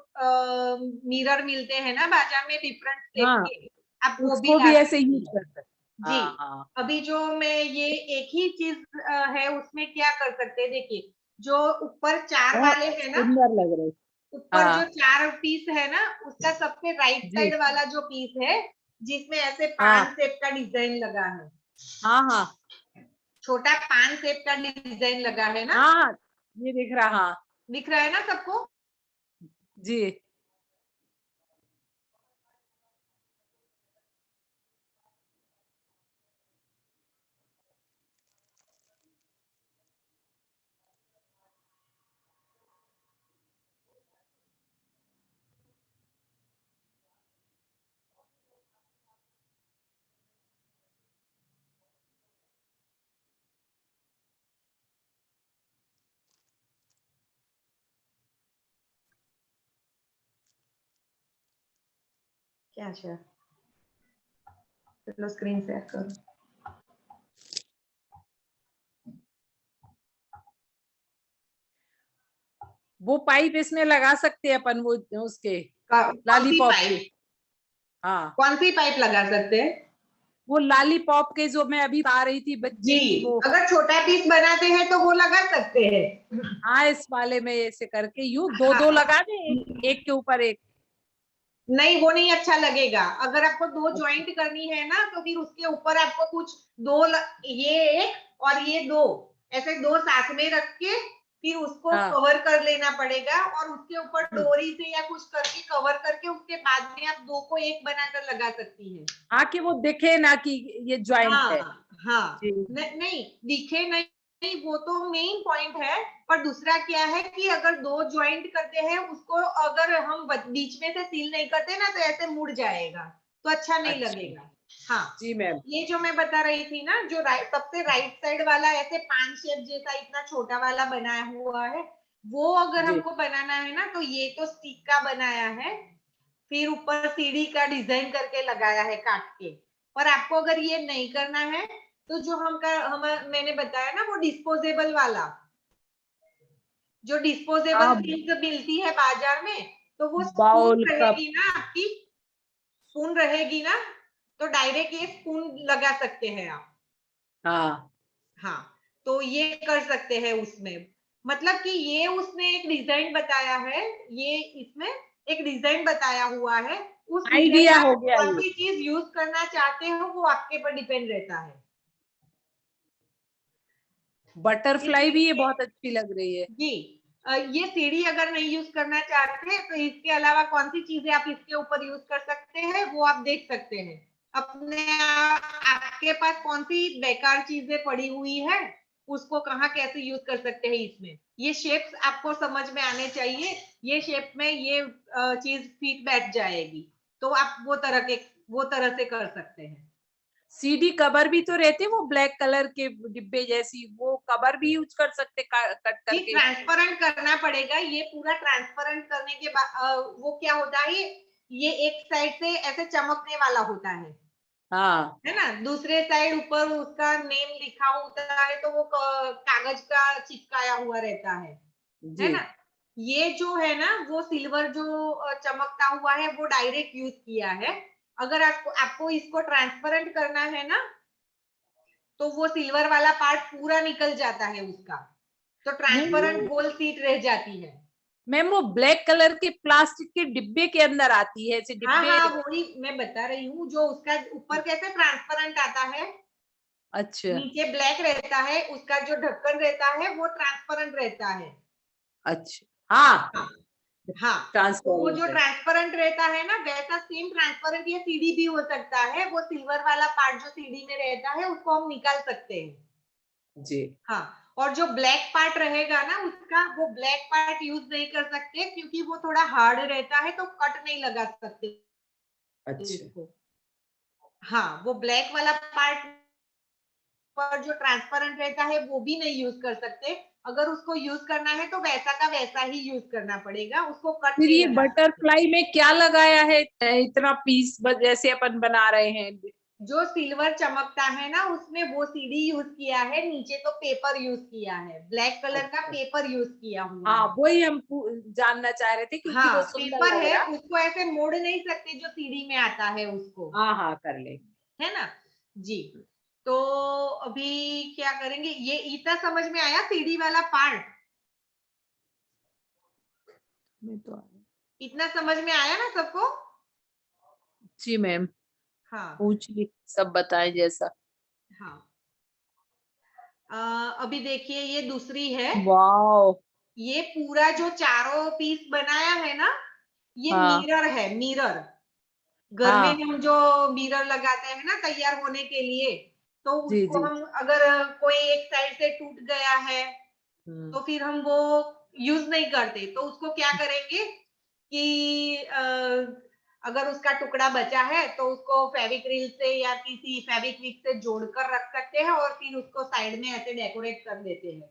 मिरर मिलते हैं ना बाजार में डिफरेंट शेप हाँ के, आप वो भी उसको ला भी ऐसे सकते यूज हैं। कर सकते। जी, हाँ हाँ अभी जो मैं ये एक ही चीज है, उसमें क्या कर सकते हैं, देखिए जो ऊपर 4 बहुत वाले हैं ना, सुंदर लग रहे। ऊपर जो हाँ 4 पीस है ना, उसका सबसे राइट जी साइड वाला जो पीस है, जिसमें ऐसे पान हाँ शेप का डिजाइन लगा है, हाँ हाँ छोटा पान शेप का डिजाइन लगा है ना, हाँ हाँ, ये दिख रहा। हाँ दिख रहा है ना सबको। जी क्या शेयर, चलो स्क्रीन शेयर करो। वो पाइप इसमें लगा सकते हैं अपन, वो उसके कौन सी लॉलीपॉप के। पाइप, हाँ कौन सी पाइप लगा सकते हैं। वो लॉलीपॉप के जो मैं अभी आ रही थी बच्चे जी, की वो। अगर छोटा पीस बनाते हैं तो वो लगा सकते हैं। हाँ इस वाले में ऐसे करके यूं दो दो हाँ, लगा दे, एक एक के ऊपर एक। नहीं वो नहीं अच्छा लगेगा। अगर आपको 2 ज्वाइंट करनी है ना, तो फिर उसके ऊपर आपको कुछ ये एक और ये 2, ऐसे 2 साथ में रख के फिर उसको हाँ। कवर कर लेना पड़ेगा और उसके ऊपर हम्म। डोरी से या कुछ करके कवर करके उसके बाद में आप 2 को एक बनाकर लगा सकती है। हाँ, कि वो दिखे ना कि ये ज्वाइंट है। हाँ हाँ जी। नहीं दिखे नहीं वो तो मेन पॉइंट है, पर दूसरा क्या है कि अगर 2 ज्वाइंट करते हैं उसको अगर हम बीच में से सील नहीं करते ना तो ऐसे मुड़ जाएगा, तो अच्छा नहीं अच्छा। लगेगा। हाँ जी मैम। ये जो मैं बता रही थी ना, जो सबसे राइट साइड वाला ऐसे पान शेप जैसा इतना छोटा वाला बनाया हुआ है, वो अगर जी। हमको बनाना है ना तो ये तो स्टिक का बनाया है, फिर ऊपर सीढ़ी का डिजाइन करके लगाया है काट के। पर आपको अगर ये नहीं करना है तो जो मैंने बताया ना वो डिस्पोजेबल वाला, जो डिस्पोजेबल हाँ, थिंग्स मिलती है बाजार में, तो वो बाउल स्पून कप। रहेगी ना आपकी, स्पून रहेगी ना, तो डायरेक्ट ये स्पून लगा सकते हैं आप। हाँ। हाँ तो ये कर सकते हैं उसमें, मतलब कि ये उसने एक डिजाइन बताया है, ये इसमें एक डिजाइन बताया हुआ है, उस डिजाइन आइडिया में हो आप गया कौन ये। सी चीज यूज करना चाहते हो वो आपके पर डिपेंड रहता है। बटरफ्लाई भी ये बहुत अच्छी लग रही है। जी ये सीढ़ी अगर नहीं यूज करना चाहते तो इसके अलावा कौन सी चीजें आप इसके ऊपर यूज कर सकते हैं वो आप देख सकते हैं अपने आपके पास कौन सी बेकार चीजें पड़ी हुई है, उसको कहाँ कैसे यूज कर सकते हैं इसमें। ये शेप्स आपको समझ में आने चाहिए, ये शेप में ये चीज फिट बैठ जाएगी, तो आप वो तरह से कर सकते हैं। सीडी कवर भी तो रहते वो ब्लैक कलर के डिब्बे जैसी, वो कवर भी यूज कर सकते कट जी करके। ट्रांसपेरेंट करना पड़ेगा, ये पूरा ट्रांसपेरेंट करने के बाद वो क्या होता है, ये एक साइड से ऐसे चमकने वाला होता हाँ। है ना, दूसरे साइड ऊपर उसका नेम लिखा होता है, तो वो कागज का चिपकाया हुआ रहता है जी। ना। ये जो है ना वो सिल्वर जो चमकता हुआ है वो डायरेक्ट यूज किया है। अगर आपको आपको इसको ट्रांसपेरेंट करना है ना तो वो सिल्वर वाला पार्ट पूरा निकल जाता है उसका, तो ट्रांसपेरेंट मैम, गोल सीट रह जाती है। मैम वो ब्लैक कलर के प्लास्टिक के डिब्बे के अंदर आती है, ऐसे हाँ डिब्बे। हाँ वही मैं बता रही हूँ, जो उसका ऊपर कैसे ट्रांसपेरेंट आता है, अच्छा। नीचे ब्लैक रहता है, उसका जो ढक्कन रहता है वो ट्रांसपेरेंट रहता है। अच्छा। हाँ। हाँ हाँ तो वो ट्रांसपेरेंट जो है। ट्रांसपेरेंट रहता है ना वैसा सेम ट्रांसपेरेंट ये सीढ़ी भी हो सकता है, वो सिल्वर वाला पार्ट जो सीढ़ी में रहता है उसको हम निकाल सकते हैं। जी। हाँ और जो ब्लैक पार्ट रहेगा ना उसका, वो ब्लैक पार्ट यूज नहीं कर सकते क्योंकि वो थोड़ा हार्ड रहता है, तो कट नहीं लगा सकते अच्छा। उसको। हाँ वो ब्लैक वाला पार्ट पर जो ट्रांसपेरेंट रहता है वो भी नहीं यूज कर सकते, अगर उसको यूज करना है तो वैसा का वैसा ही यूज करना पड़ेगा, उसको कट फिर नहीं ये लगा सकते। बटरफ्लाई में क्या लगाया है, इतना पीस जैसे अपन बना रहे हैं। जो सिल्वर चमकता है ना उसमें वो सीढ़ी यूज किया है, नीचे तो पेपर यूज किया है, ब्लैक कलर का अच्छा। पेपर यूज किया हुआ हाँ, है। वही हम जानना चाह रहे थे क्योंकि हाँ वो सुंदर पेपर लग है, रहा। उसको ऐसे मोड़ नहीं सकते जो सीढ़ी में आता है उसको, हाँ हाँ, कर लेंगे। है ना। जी तो अभी क्या करेंगे, ये इतना समझ में आया सीढ़ी वाला पार्ट, मैं तो इतना समझ में आया ना सबको। जी मैम, हाँ पूछिए, सब बताएं जैसा। हाँ अभी देखिए ये दूसरी है, वाओ। ये पूरा जो चारों पीस बनाया है ना ये हाँ मिरर है, मिरर घर में हाँ। हम जो मिरर लगाते हैं ना तैयार होने के लिए, तो जी उसको जी। हम अगर कोई एक साइड से टूट गया है हम्म। तो फिर हम वो यूज नहीं करते, तो उसको क्या करेंगे कि अगर उसका टुकड़ा बचा है तो उसको फेविक्रिल से या किसी फेविक्विक से जोड़कर रख सकते हैं और फिर उसको साइड में ऐसे डेकोरेट कर देते हैं,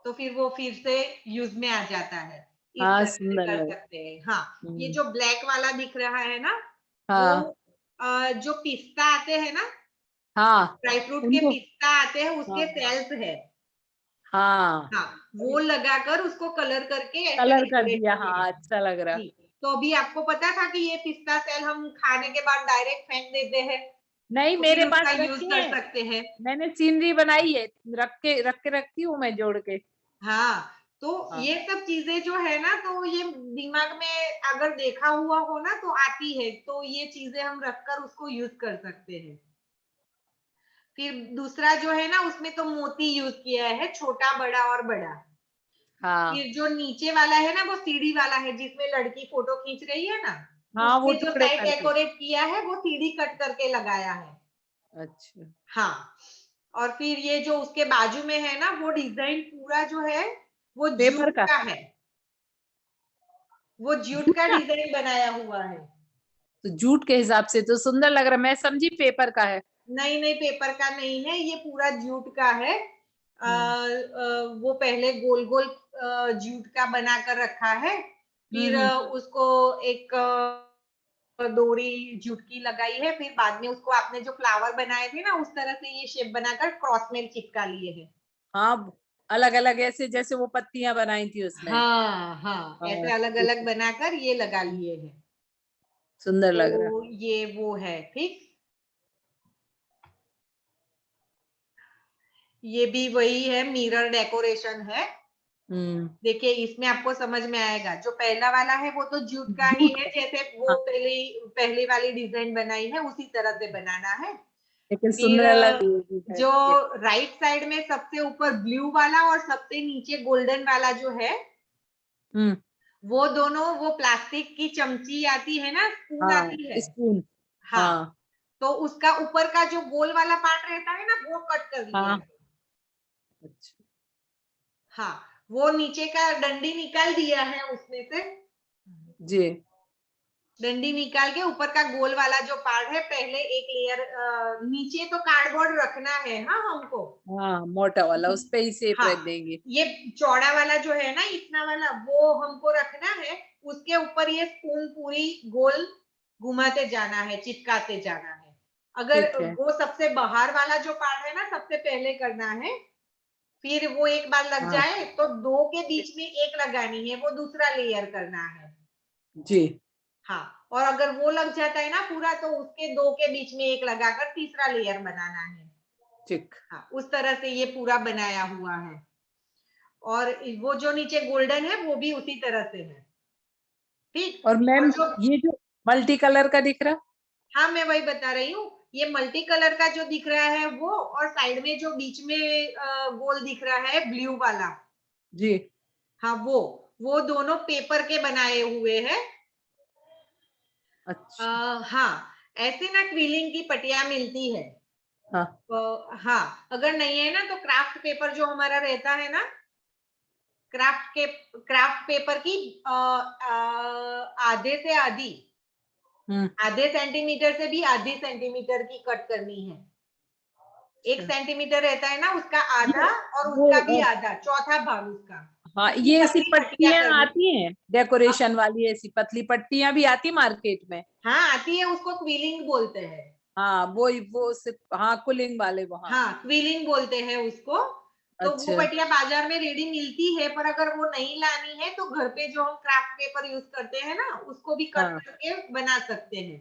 तो फिर वो फिर से यूज में आ जाता है, इस हाँ, तरह से सुंदर कर लग। सकते हैं। हाँ ये हम्म। जो ब्लैक वाला दिख रहा है ना वो हाँ जो पिस्ता आते हैं ना, हाँ। ड्राई फ्रूट के उनको। पिस्ता आते हैं उसके हाँ सेल्स है। हाँ। हाँ वो लगाकर उसको कलर करके ऐसे कलर कर डेकोरेट दिया, किए हाँ, हैं। अच्छा लग रहा। जी तो अभी आपको पता था कि ये पिस्ता सेल हम खाने के बाद डायरेक्ट फेंक देते हैं, नहीं, तो मेरे फिर पास उसका यूज रखे कर हैं। सकते हैं। मैंने सीनरी बनाई है, रख के रखती हूँ मैं जोड़ के। हाँ तो हाँ। ये सब चीजें जो है ना तो ये दिमाग में अगर देखा हुआ हो ना तो आती है, तो ये चीजें हम रखकर उसको यूज कर सकते हैं। फिर दूसरा जो है ना उसमें तो मोती यूज किया है, छोटा बड़ा और बड़ा। हाँ फिर जो नीचे वाला है ना वो सीढ़ी वाला है, जिसमें लड़की फोटो खींच रही है ना, हाँ, वो उसमें जो टुकड़े साइड करके। डेकोरेट किया है वो सीढ़ी कट करके लगाया है। अच्छा। हाँ, और फिर ये जो उसके बाजू में है ना वो डिजाइन पूरा जो है वो पेपर जूट का? का है, वो जूट जूट का का? डिजाइन बनाया हुआ है। तो जूट के हिसाब से तो सुंदर लग रहा है, मैं समझी पेपर का है। नहीं नहीं, पेपर का नहीं है, ये पूरा जूट का है। वो पहले गोल गोल जूट का बना कर रखा है, फिर उसको एक डोरी जूट की लगाई है, फिर बाद में उसको आपने जो फ्लावर बनाए थे ना उस तरह से ये शेप बनाकर क्रॉस में चिपका लिए है। हाँ, अलग अलग ऐसे जैसे वो पत्तियां बनाई थी उसमें। हाँ हाँ, हाँ, ऐसे अलग ठीक अलग है। बनाकर ये लगा लिए हैं। सुंदर लग रहा है। तो ये वो है, ठीक। ये भी वही है, मिरर डेकोरेशन है। देखिए इसमें आपको समझ में आएगा, जो पहला वाला है वो तो जूट का ही जूट है, का। जैसे वो हाँ, पहली वाली डिजाइन बनाई है उसी तरह से बनाना है। लेकिन फिर सुंदर लग रही है। जो राइट साइड में सबसे ऊपर ब्लू वाला और सबसे नीचे गोल्डन वाला जो है, हम्म। वो दोनों वो प्लास्टिक की चमची आती है ना, स्पून हाँ, आती है। स्पून। हाँ, हाँ तो उसका ऊपर का जो गोल वाला पार्ट रहता है ना वो कट कर लिया हाँ। है। अच्छा। हाँ, वो नीचे का डंडी निकाल दिया है उसमें से। जी। डंडी निकाल के ऊपर का गोल वाला जो पार्ट है, पहले एक लेयर नीचे तो कार्डबोर्ड रखना है, हाँ हमको। हाँ, मोटा वाला उस पे ही सेप हाँ, रख देंगे। ये चौड़ा वाला जो है ना इतना वाला वो हमको रखना है, उसके ऊपर ये स्पून पूरी गोल घुमाते जाना है, चिपकाते जाना है। अगर ठीक है। वो सबसे बाहर वाला जो पार्ट है ना सबसे पहले करना है, फिर वो एक बार लग हाँ जाए तो दो के बीच में एक लगानी है, वो दूसरा लेयर करना है। जी। हाँ, और अगर वो लग जाता है ना पूरा तो उसके दो के बीच में एक लगाकर तीसरा लेयर बनाना है। ठीक। हाँ, उस तरह से ये पूरा बनाया हुआ है। और वो जो नीचे गोल्डन है वो भी उसी तरह से है, ठीक। और और मैम जो, ये जो मल्टी कलर का दिख रहा? हाँ मैं वही बता रही हूँ, ये मल्टी कलर का जो दिख रहा है वो, और साइड में जो बीच में गोल दिख रहा है ब्लू वाला, जी। हाँ वो दोनों पेपर के बनाए हुए हैं। अच्छा। हाँ, ऐसे ना क्विलिंग की पट्टियां मिलती है। हाँ हाँ, अगर नहीं है ना तो क्राफ्ट पेपर जो हमारा रहता है ना, क्राफ्ट पेपर की आधे से आधे सेंटीमीटर से भी आधी सेंटीमीटर की कट करनी है। 1 सेंटीमीटर रहता है ना उसका आधा, ये और वो उसका भी आधा, चौथा भाग उसका। हाँ, इतनी ये ऐसी पतली पट्टियां पट्टियां करनी। आती हैं डेकोरेशन वाली, ऐसी पतली पट्टियां भी आती मार्केट में। हाँ आती है, उसको क्विलिंग बोलते हैं। हाँ वो सिर्फ, हाँ, कुलिंग वाले वहाँ। हाँ, क्विलिंग बोलते हैं उसको। तो वो अच्छा। पट्टियां बाजार में रेडी मिलती है, पर अगर वो नहीं लानी है तो घर पे जो हम क्राफ्ट पेपर यूज करते हैं ना उसको भी कट हाँ करके बना सकते हैं,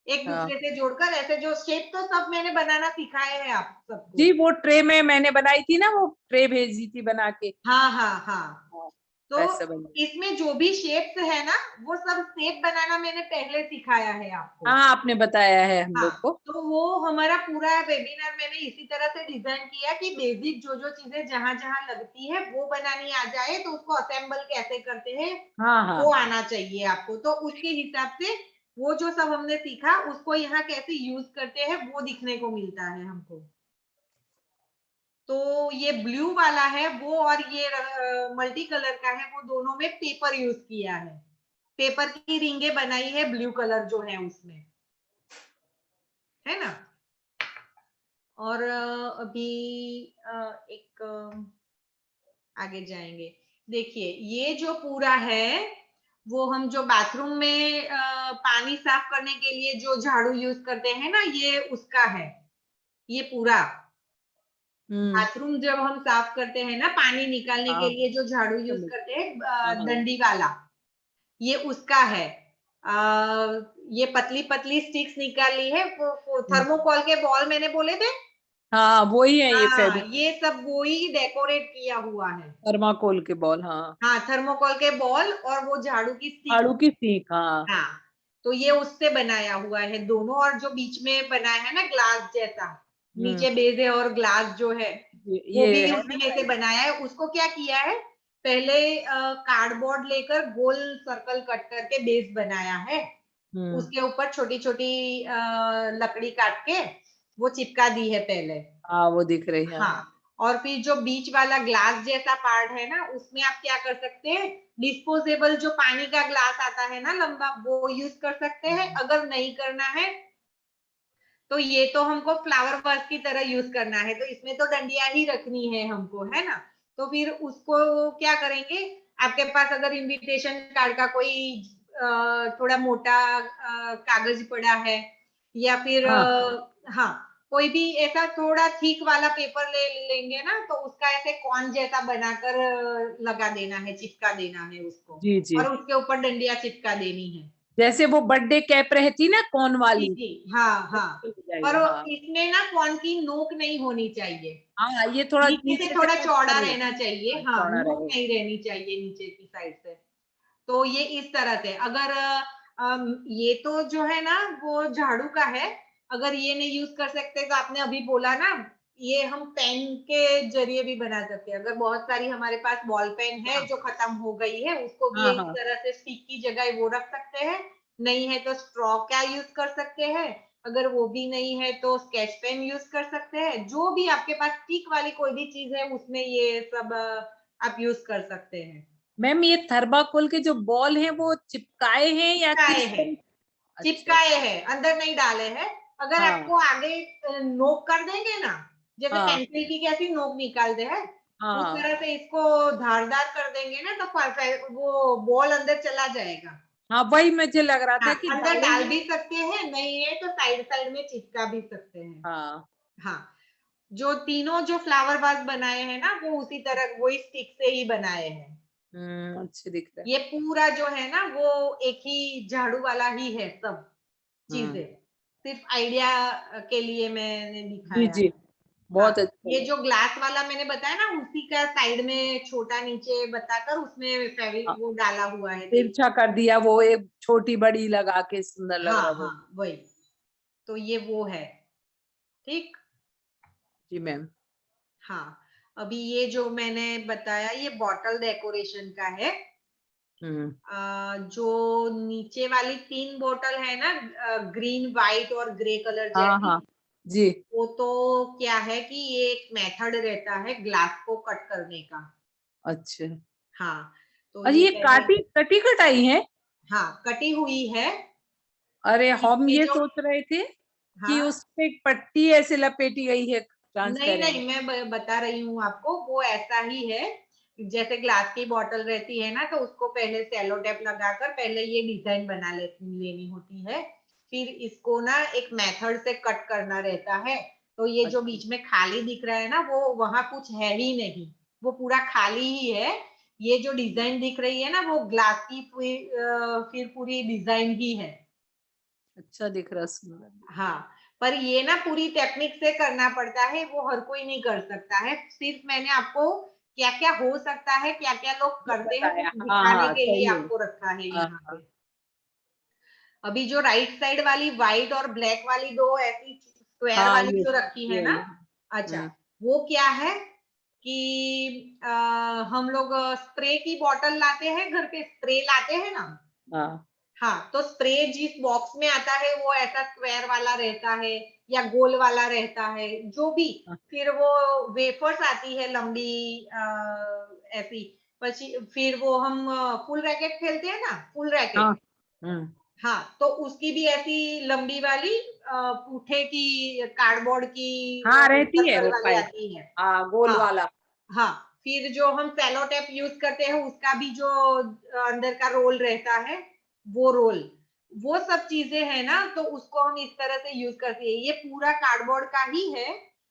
एक हाँ दूसरे से जोड़कर। ऐसे जो शेप तो सब मैंने बनाना सिखाया है आप सबको। जी, वो ट्रे में मैंने बनाई थी ना, वो ट्रे भेजी थी बना के। हाँ हाँ हाँ, हाँ, तो वैसे बनी। इसमें जो भी शेप्स है ना वो सब शेप बनाना मैंने पहले सिखाया है आपको। हाँ, आपने बताया है हम हाँ, लोग को। तो वो हमारा पूरा वेबिनार मैंने इसी तरह से डिजाइन किया कि बेसिक जो जो चीजें जहां जहां लगती है वो बनानी आ जाए, तो उसको असेंबल कैसे करते हैं हाँ हाँ वो आना चाहिए आपको। तो उसके हिसाब से वो जो सब हमने सीखा उसको यहाँ कैसे यूज करते हैं वो दिखने को मिलता है हमको। तो ये ब्लू वाला है वो, और ये मल्टी कलर का है वो, दोनों में पेपर यूज किया है। पेपर की रिंगे बनाई है ब्लू कलर जो है उसमें, है ना। और अभी एक आगे जाएंगे। देखिए ये जो पूरा है वो हम जो बाथरूम में पानी साफ करने के लिए जो झाड़ू यूज करते हैं ना, ये उसका है। ये पूरा बाथरूम जब हम साफ करते हैं ना पानी निकालने के हाँ। लिए जो झाड़ू यूज समझ। करते हैं, हाँ हाँ डंडी वाला, ये उसका है। ये पतली पतली स्टिक्स निकाल ली है, वो थर्मोकॉल के बॉल मैंने बोले थे। हाँ, वो ही है ये हाँ, फेविक। ये सब वो ही डेकोरेट किया हुआ है। थर्माकोल के बॉल, हाँ। हाँ, थर्मोकॉल के बॉल और वो झाड़ू की स्टिक। आड़ू की सीख, हाँ। हाँ, तो ये उससे बनाया हुआ है दोनों, और जो बीच में बनाया है ना ग्लास जैसा, नीचे बेस है और ग्लास जो है वो ये भी है उसी ना में से बनाया है। उसको क्या किया है, पहले कार्डबोर्ड लेकर गोल सर्कल कट करके बेस बनाया है, उसके ऊपर छोटी छोटी लकड़ी काट के वो चिपका दी है पहले। हाँ वो दिख रही है। हाँ, और फिर जो बीच वाला ग्लास जैसा पार्ट है ना, उसमें आप क्या कर सकते हैं, डिस्पोजेबल जो पानी का ग्लास आता है ना लंबा, वो यूज कर सकते हैं। अगर नहीं करना है तो ये तो हमको फ्लावर वास की तरह यूज करना है, तो इसमें तो डंडिया ही रखनी है हमको, है ना। तो फिर उसको क्या करेंगे, आपके पास अगर इनविटेशन कार्ड का कोई थोड़ा मोटा कागज पड़ा है, या फिर हाँ हाँ, कोई भी ऐसा थोड़ा थिक वाला पेपर ले लेंगे ना, तो उसका ऐसे कॉन जैसा बनाकर लगा देना है, चिपका देना है उसको, जी जी, और उसके ऊपर डंडिया चिपका देनी है। जैसे वो बर्थडे कैप रहती ना कौन जी वाली, जी, हाँ हाँ। हो और जाएगा। हाँ इसमें ना कॉर्न की नोक नहीं होनी चाहिए, हाँ, ये थोड़ा नीचे से नीचे से थोड़ा कट चौड़ा कर लो। रहना चाहिए, हाँ, हाँ, चौड़ा नोक रहेगा। नहीं रहनी चाहिए नीचे की साइड से। तो ये इस तरह से, अगर ये तो जो है ना वो झाड़ू का है, अगर ये नहीं यूज कर सकते तो आपने अभी बोला ना, ये हम पेन के जरिए भी बना सकते हैं। अगर बहुत सारी हमारे पास बॉल पेन है हाँ जो खत्म हो गई है, उसको भी हाँ इस हाँ, तरह से स्टिक की जगह वो रख सकते हैं। नहीं है तो स्ट्रॉ का यूज कर सकते हैं, अगर वो भी नहीं है तो स्केच पेन यूज कर सकते हैं। जो भी आपके पास स्टिक वाली कोई भी चीज है उसमें ये सब आप यूज कर सकते हैं। मैम ये थर्माकोल के जो बॉल हैं वो चिपकाए हैं या चिपकाए किस हैं, तरह? अच्छा चिपकाए हैं, अंदर नहीं डाले हैं। अगर हाँ आपको आगे नोक कर देंगे ना, जैसे हाँ पेंसिल की कैसी नोक निकालते हैं, उस हाँ तरह से इसको धारदार कर देंगे ना, तो वो बॉल अंदर चला जाएगा। हाँ, वही मुझे लग रहा हाँ, था कि अंदर झाड़ू डाल में। भी सकते हैं, नहीं है तो साइड साइड में चिपका भी सकते हैं। हाँ हाँ, जो तीनों जो फ्लावर वास बनाए हैं ना, वो उसी तरह वही स्टिक से ही बनाए हैं। अच्छे दिख रहे ये पूरा जो है ना वो एक ही झाड़ू वाला ही है, सब हैं। चीजें सिर्फ आइडिया के लिए मैंने जी दिखाया जी, है। हाँ, बहुत अच्छा ये लगा। जो ग्लास वाला मैंने बताया ना, उसी का साइड में छोटा नीचे बताकर उसमें हाँ, वो डाला हुआ है तेल। तिरछा कर दिया वो, एक छोटी बड़ी लगा के सुंदर लग हाँ रहा वो। हाँ, वही। तो ये वो है, ठीक। जी मैम। हाँ, अभी ये जो मैंने बताया ये बॉटल डेकोरेशन का है। हम्म, जो नीचे वाली 3 बोतल है ना, ग्रीन व्हाइट और ग्रे कलर हाँ जैसी, हाँ जी। वो तो क्या है कि ये एक मेथड रहता है ग्लास को कट करने का। अच्छा, हाँ, तो और ये ये पहले, काटी कटी कटाई है? हाँ, कटी हुई है। अरे हम इसमें ये जो, सोच रहे थे कि हाँ, उस पे एक पट्टी ऐसे लपेटी गई है नहीं ट्रांसपेरेंट। नहीं, मैं बता रही हूँ आपको, वो ऐसा ही है। जैसे ग्लास की बोतल रहती है ना, तो उसको पहले सेलो टेप लगाकर पहले ये डिजाइन लेनी होती है, फिर इसको ना एक मेथड से कट करना रहता है। तो ये जो अच्छा बीच में खाली दिख रहा है ना, वो वहां कुछ है ही नहीं, वो पूरा खाली ही है। ये जो डिजाइन दिख रही है ना, वो ग्लास की फिर पूरी डिजाइन ही है। अच्छा दिख रहा, सुंदर दिख हाँ, पर ये ना पूरी टेक्निक से करना पड़ता है, वो हर कोई नहीं कर सकता है। सिर्फ मैंने आपको क्या क्या हो सकता है, क्या क्या लोग रहा। करते हैं, वो बताया, हाँ दिखाने हाँ के लिए सही है। आपको रखा है हाँ यहाँ हाँ, पे। अभी जो राइट साइड वाली व्हाइट और ब्लैक वाली दो ऐसी स्क्वायर हाँ वाली जो रखी है ये ना, ये, अच्छा, हम्म, वो क्या है कि हम लोग स्प्रे की बोतल लाते हैं, घर पे स्प्रे लाते हैं ना। हाँ हाँ, तो स्प्रे जिस बॉक्स में आता है वो ऐसा स्क्वायर वाला रहता है या गोल वाला रहता है, जो भी। हाँ फिर वो वेफर्स आती है लंबी, ऐसी। फिर वो हम फुल रैकेट खेलते हैं ना, फुल हाँ, रैकेट। हम्म, हाँ, तो उसकी भी ऐसी लंबी वाली पुठे की कार्डबोर्ड की हाँ रहती है सर्कल वो वाली पाइप। आती है। हाँ गोल हाँ वाला। हाँ, फिर जो हम सेलो टेप यूज करते हैं उसका भी जो अंदर का रोल रहता है, वो रोल, वो सब चीजें है ना, तो उसको हम इस तरह से यूज करते हैं। ये पूरा कार्डबोर्ड का ही है।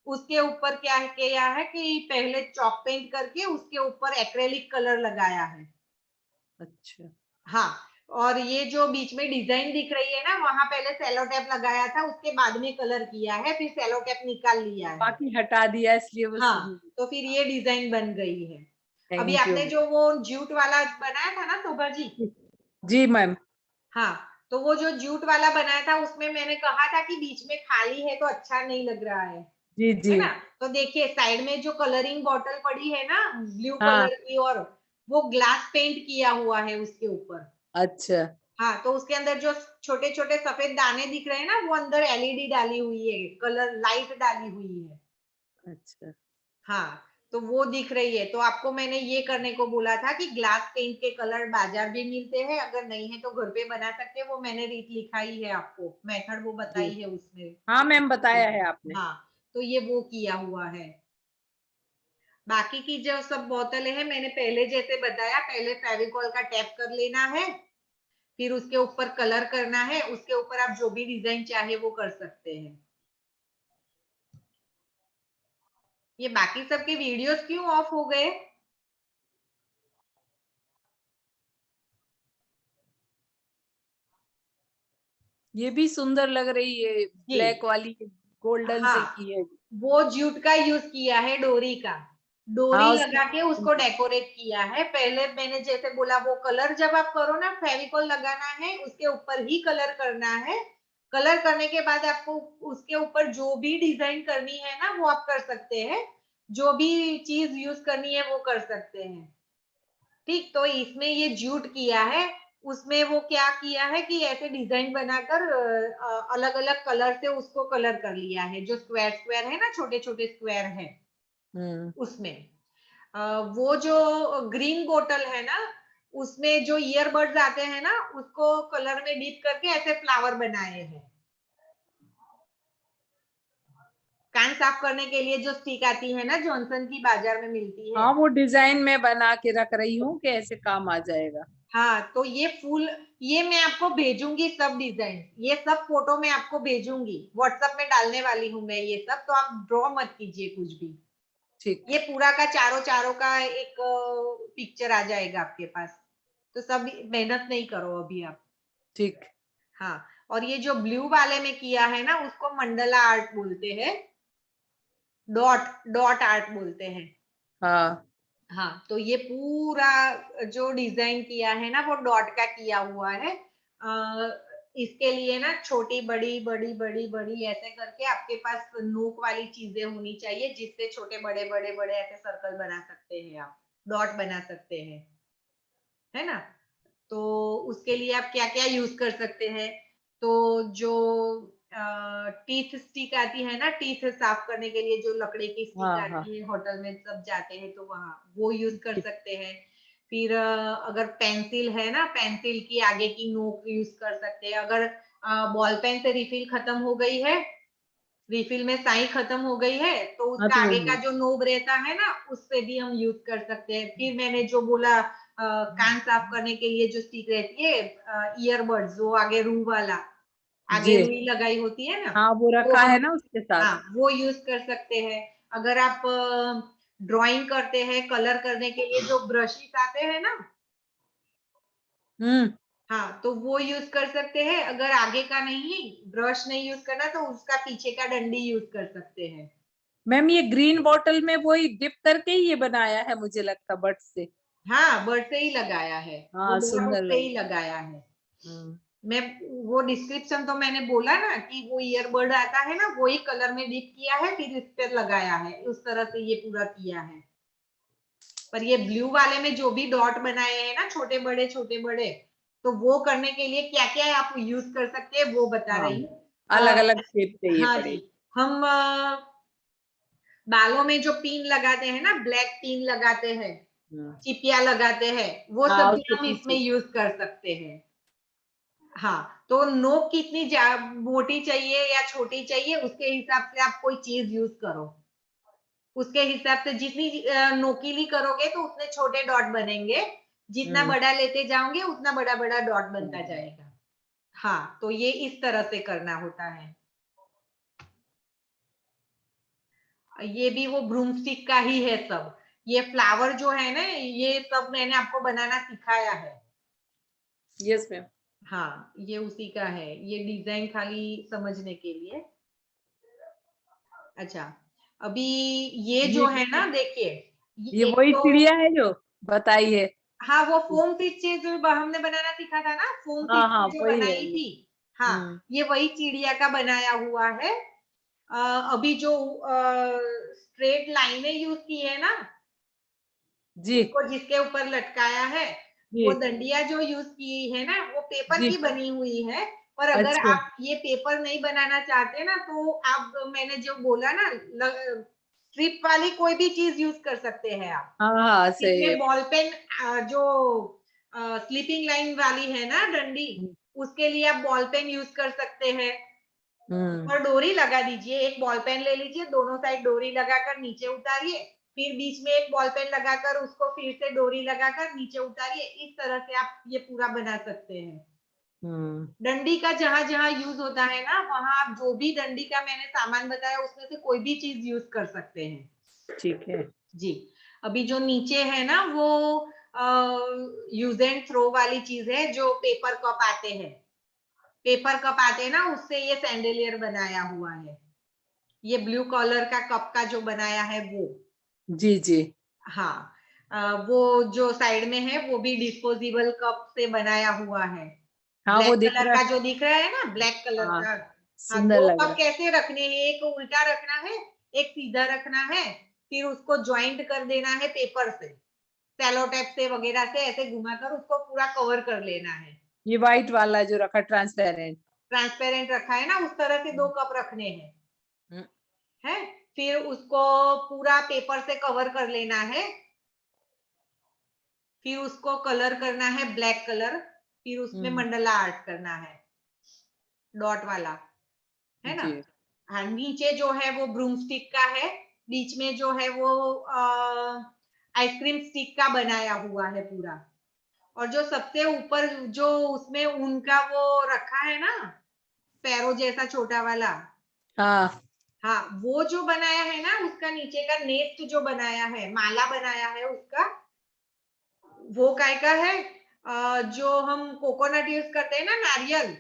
उसके ऊपर क्या किया है कि पहले चॉक पेंट करके उसके ऊपर एक्रेलिक कलर लगाया है। अच्छा, हाँ, और ये जो बीच में डिजाइन दिख रही है ना, वहां पहले सेलो टेप लगाया था, उसके बाद में कलर किया है, फिर सेलो टेप निकाल लिया है। बाकी हटा दिया इसलिए वो हाँ, तो फिर ये डिजाइन बन गई है। अभी थैंक यू। आपने जो वो जूट वाला बनाया था ना शोभा जी, जी मैम। हाँ, तो वो जो जूट वाला बनाया था उसमें मैंने कहा था कि बीच में खाली है तो अच्छा नहीं लग रहा है। जी है जी। ना। तो देखिए साइड में जो कलरिंग बॉटल पड़ी है ना ब्लू हाँ। कलर की, और वो ग्लास पेंट किया हुआ है उसके ऊपर। अच्छा। हाँ, तो उसके अंदर जो छोटे छोटे सफेद दाने दिख रहे हैं ना, वो अंदर एलईडी डाली हुई है, कलर लाइट डाली हुई है। अच्छा। हाँ, तो वो दिख रही है। तो आपको मैंने ये करने को बोला था कि ग्लास पेंट के कलर बाजार भी मिलते हैं, अगर नहीं है तो घर पे बना सकते हैं। वो मैंने रीत लिखा ही है, आपको मेथड वो जी। बताई है उसमें। हाँ मैम, बताया है आपने। हाँ, तो ये वो किया हुआ है। बाकी की जो सब बोतलें हैं मैंने पहले जैसे बताया, पहले फेविकॉल का टैप कर लेना है, फिर उसके ऊपर कलर करना है, उसके ऊपर आप जो भी डिजाइन चाहे वो कर सकते हैं। ये बाकी सबके वीडियोस क्यों ऑफ हो गए? ये भी सुंदर लग रही है, जी, ब्लैक वाली गोल्डन से हाँ, की है। वो जूट का यूज किया है, डोरी का। डोरी हाँ लगा के उसको उसके। डेकोरेट किया है। पहले मैंने जैसे बोला, वो कलर जब आप करो ना, फेविकॉल लगाना है, उसके ऊपर ही कलर करना है। कलर करने के बाद आपको उसके ऊपर जो भी डिजाइन करनी है ना, वो आप कर सकते हैं। जो भी चीज यूज करनी है वो कर सकते हैं। ठीक, तो इसमें ये जूट किया है। उसमें वो क्या किया है कि ऐसे डिजाइन बनाकर अलग अलग कलर से उसको कलर कर लिया है। जो स्क्वायर स्क्वायर है ना, छोटे छोटे स्क्वायर है उसमें। वो जो ग्रीन बोतल है ना, उसमें जो ईयरबड्स आते हैं ना, उसको कलर में डीप करके ऐसे फ्लावर बनाए हैं। कान साफ करने के लिए जो स्टिक आती है ना, जॉनसन की बाजार में मिलती है। हाँ, वो डिजाइन में बना के रख रही हूँ कि ऐसे काम आ जाएगा। हाँ, तो ये फूल, ये मैं आपको भेजूंगी सब डिजाइन, ये सब फोटो मैं आपको भेजूंगी, व्हाट्सएप में डालने वाली हूँ मैं ये सब। तो आप ड्रॉ मत कीजिए कुछ भी। ठीक। ये पूरा का चारों चारों का एक पिक्चर आ जाएगा आपके पास। तो सब मेहनत नहीं करो अभी आप। ठीक। हाँ, और ये जो ब्लू वाले में किया है ना, उसको मंडला आर्ट बोलते हैं, डॉट डॉट आर्ट बोलते हैं। हाँ। हाँ, तो ये पूरा जो डिजाइन किया है ना, वो डॉट का किया हुआ है। इसके लिए ना छोटी बड़ी बड़ी बड़ी बड़ी ऐसे करके आपके पास नोक वाली चीजें होनी चाहिए, जिससे छोटे बड़े बड़े बड़े ऐसे सर्कल बना सकते हैं आप, डॉट बना सकते हैं, है ना। तो उसके लिए आप क्या क्या यूज कर सकते हैं? तो जो टीथ स्टिक आती है ना, टीथ साफ करने के लिए जो लकड़ी की स्टिक हाँ। हाँ। आती है, होटल में सब जाते हैं तो वहां वो यूज कर ठीक। सकते हैं। फिर अगर पेंसिल है ना, पेंसिल की आगे की नोक यूज कर सकते हैं। अगर बॉल पेन से रिफिल खत्म हो गई है, रिफिल में साई खत्म हो गई है, तो हाँ, उसका तो आगे का वो जो नोब रहता है ना, उससे भी हम यूज कर सकते हैं। फिर मैंने जो बोला, कान साफ करने के लिए जो स्टिक रहती है, ईयरबड्स, वो आगे रू वाला, आगे जी। रुई लगाई होती है ना, हाँ, वो वो रखा है हम, ना उसके साथ। हाँ, वो यूज कर सकते हैं। अगर आप ड्राइंग करते हैं, कलर करने के लिए जो ब्रशेस आते हैं ना, हम्म। हाँ, तो वो यूज कर सकते हैं। अगर आगे का नहीं, ब्रश नहीं यूज करना, तो उसका पीछे का डंडी यूज कर सकते हैं। मैम, ये ग्रीन बॉटल में वही डिप करके ही ये बनाया है, मुझे लगता बट से। हाँ, बर्ड से ही लगाया है, वो हाँ, डॉट सुंदर उससे लग ही रहा लगाया है। है। मैं, वो डिस्क्रिप्शन तो मैंने बोला ना कि वो ईयरबड आता है ना, वही कलर में डिप किया है, फिर इस पर लगाया है, उस तरह से ये पूरा किया है। पर ये ब्लू वाले में जो भी डॉट बनाए हैं ना, छोटे बड़े, तो वो करने के लिए क्या क्या आप यूज कर सकते हैं वो बता हाँ, रही हूँ। अलग अलग शेप चाहिए हाँ जी, पड़ेगी। हम बालों में जो पिन लगाते हैं ना, ब्लैक पिन लगाते हैं, हाँ। चिपिया लगाते हैं, वो हाँ, सब भी उसके हम इसमें पीछे। यूज कर सकते हैं। हाँ, तो नोक कितनी मोटी चाहिए या छोटी चाहिए, उसके हिसाब से आप कोई चीज यूज करो। उसके हिसाब से जितनी नोकीली करोगे तो उतने छोटे डॉट बनेंगे, जितना हम्म। बड़ा लेते जाओगे उतना बड़ा बड़ा डॉट बनता हाँ। जाएगा। हाँ, तो ये इस तरह से करना होता है। ये भी वो ब्रूमस्टिक का ही है सब। ये फ्लावर जो है ना, ये सब मैंने आपको बनाना सिखाया है। Yes ma'am. हाँ, ये उसी का है, ये डिजाइन खाली समझने के लिए। अच्छा, अभी ये ये जो है ना, देखिए, ये एक वही तो, चिड़िया है जो बताई है। हाँ, वो फोम पिक्चर जो हमने बनाना सीखा था ना, फोम हाँ हाँ, पिक्चर जो वही है बनाई ये। थी, हाँ, ये वही चिड़िया का बनाया हुआ है। अभी जो स्ट्रेट लाइनें यूज की है ना, जी उसको जिसके ऊपर लटकाया है, वो जी दंडिया जो यूज की है ना, वो पेपर जी की बनी हुई है। पर अगर अच्छा आप ये पेपर नहीं बनाना चाहते ना, तो आप, मैंने जो बोला ना, स्ट्रिप वाली कोई भी चीज यूज कर सकते हैं आप। हाँ हाँ सही है। इसमें बॉल पेन, जो स्लीपिंग लाइन वाली है ना डंडी, उसके लिए आप बॉल पेन यूज कर सकते हैं। हम्म ऊपर डोरी लगा दीजिए, एक बॉल पेन ले लीजिए, दोनों साइड डोरी लगाकर नीचे उतारिए, फिर बीच में एक बॉल पेन लगाकर उसको फिर से डोरी लगाकर नीचे उतारिए। इस तरह से आप ये पूरा बना सकते हैं। हम्म डंडी का जहां जहां यूज होता है ना, वहां आप जो भी डंडी का मैंने सामान बताया उसमें से कोई भी चीज यूज कर सकते हैं। ठीक है। जी। अभी जो नीचे है ना, वो यूज एंड थ्रो वाली चीज है, जो पेपर कप आते हैं, पेपर कप आते हैं ना, उससे ये सैंडलियर बनाया हुआ है। ये ब्लू कॉलर का कप का जो बनाया है वो। जी जी हाँ। वो जो साइड में है वो भी डिस्पोजेबल कप से बनाया हुआ है। हाँ वो ब्लैक दिख कलर रहा का है। जो दिख रहा है ना, ब्लैक कलर हाँ का। हाँ, सुंदर दो लग कप रहा कैसे रखने हैं, एक उल्टा रखना है, एक सीधा रखना है। फिर उसको ज्वाइंट कर देना है पेपर से, सेलो टेप से वगैरह से ऐसे घुमाकर उसको पूरा कवर कर लेना है। है। ये व्हाइट वाला जो रखा ट्रांसपेरेंट। ट्रांसपेरेंट रखा है ना, उस तरह से दो कप रखने हैं। हम्म, है। फिर उसको पूरा पेपर से कवर कर लेना है। फिर उसको कलर करना है ब्लैक कलर। फिर उसमें हम्म, मंडला आर्ट करना है, डॉट वाला, है ना। जी हाँ, नीचे जो है वो ब्रूम स्टिक का है। बीच में जो है वो आइसक्रीम स्टिक का बनाया हुआ है पूरा। और जो सबसे ऊपर जो उसमें उनका वो रखा है ना, पैरो जैसा छोटा वाला, हाँ हाँ, वो जो बनाया है ना, उसका नीचे का नेस्ट जो बनाया है, माला बनाया है उसका, वो काय का है, जो हम कोकोनट यूज करते हैं ना, नारियल,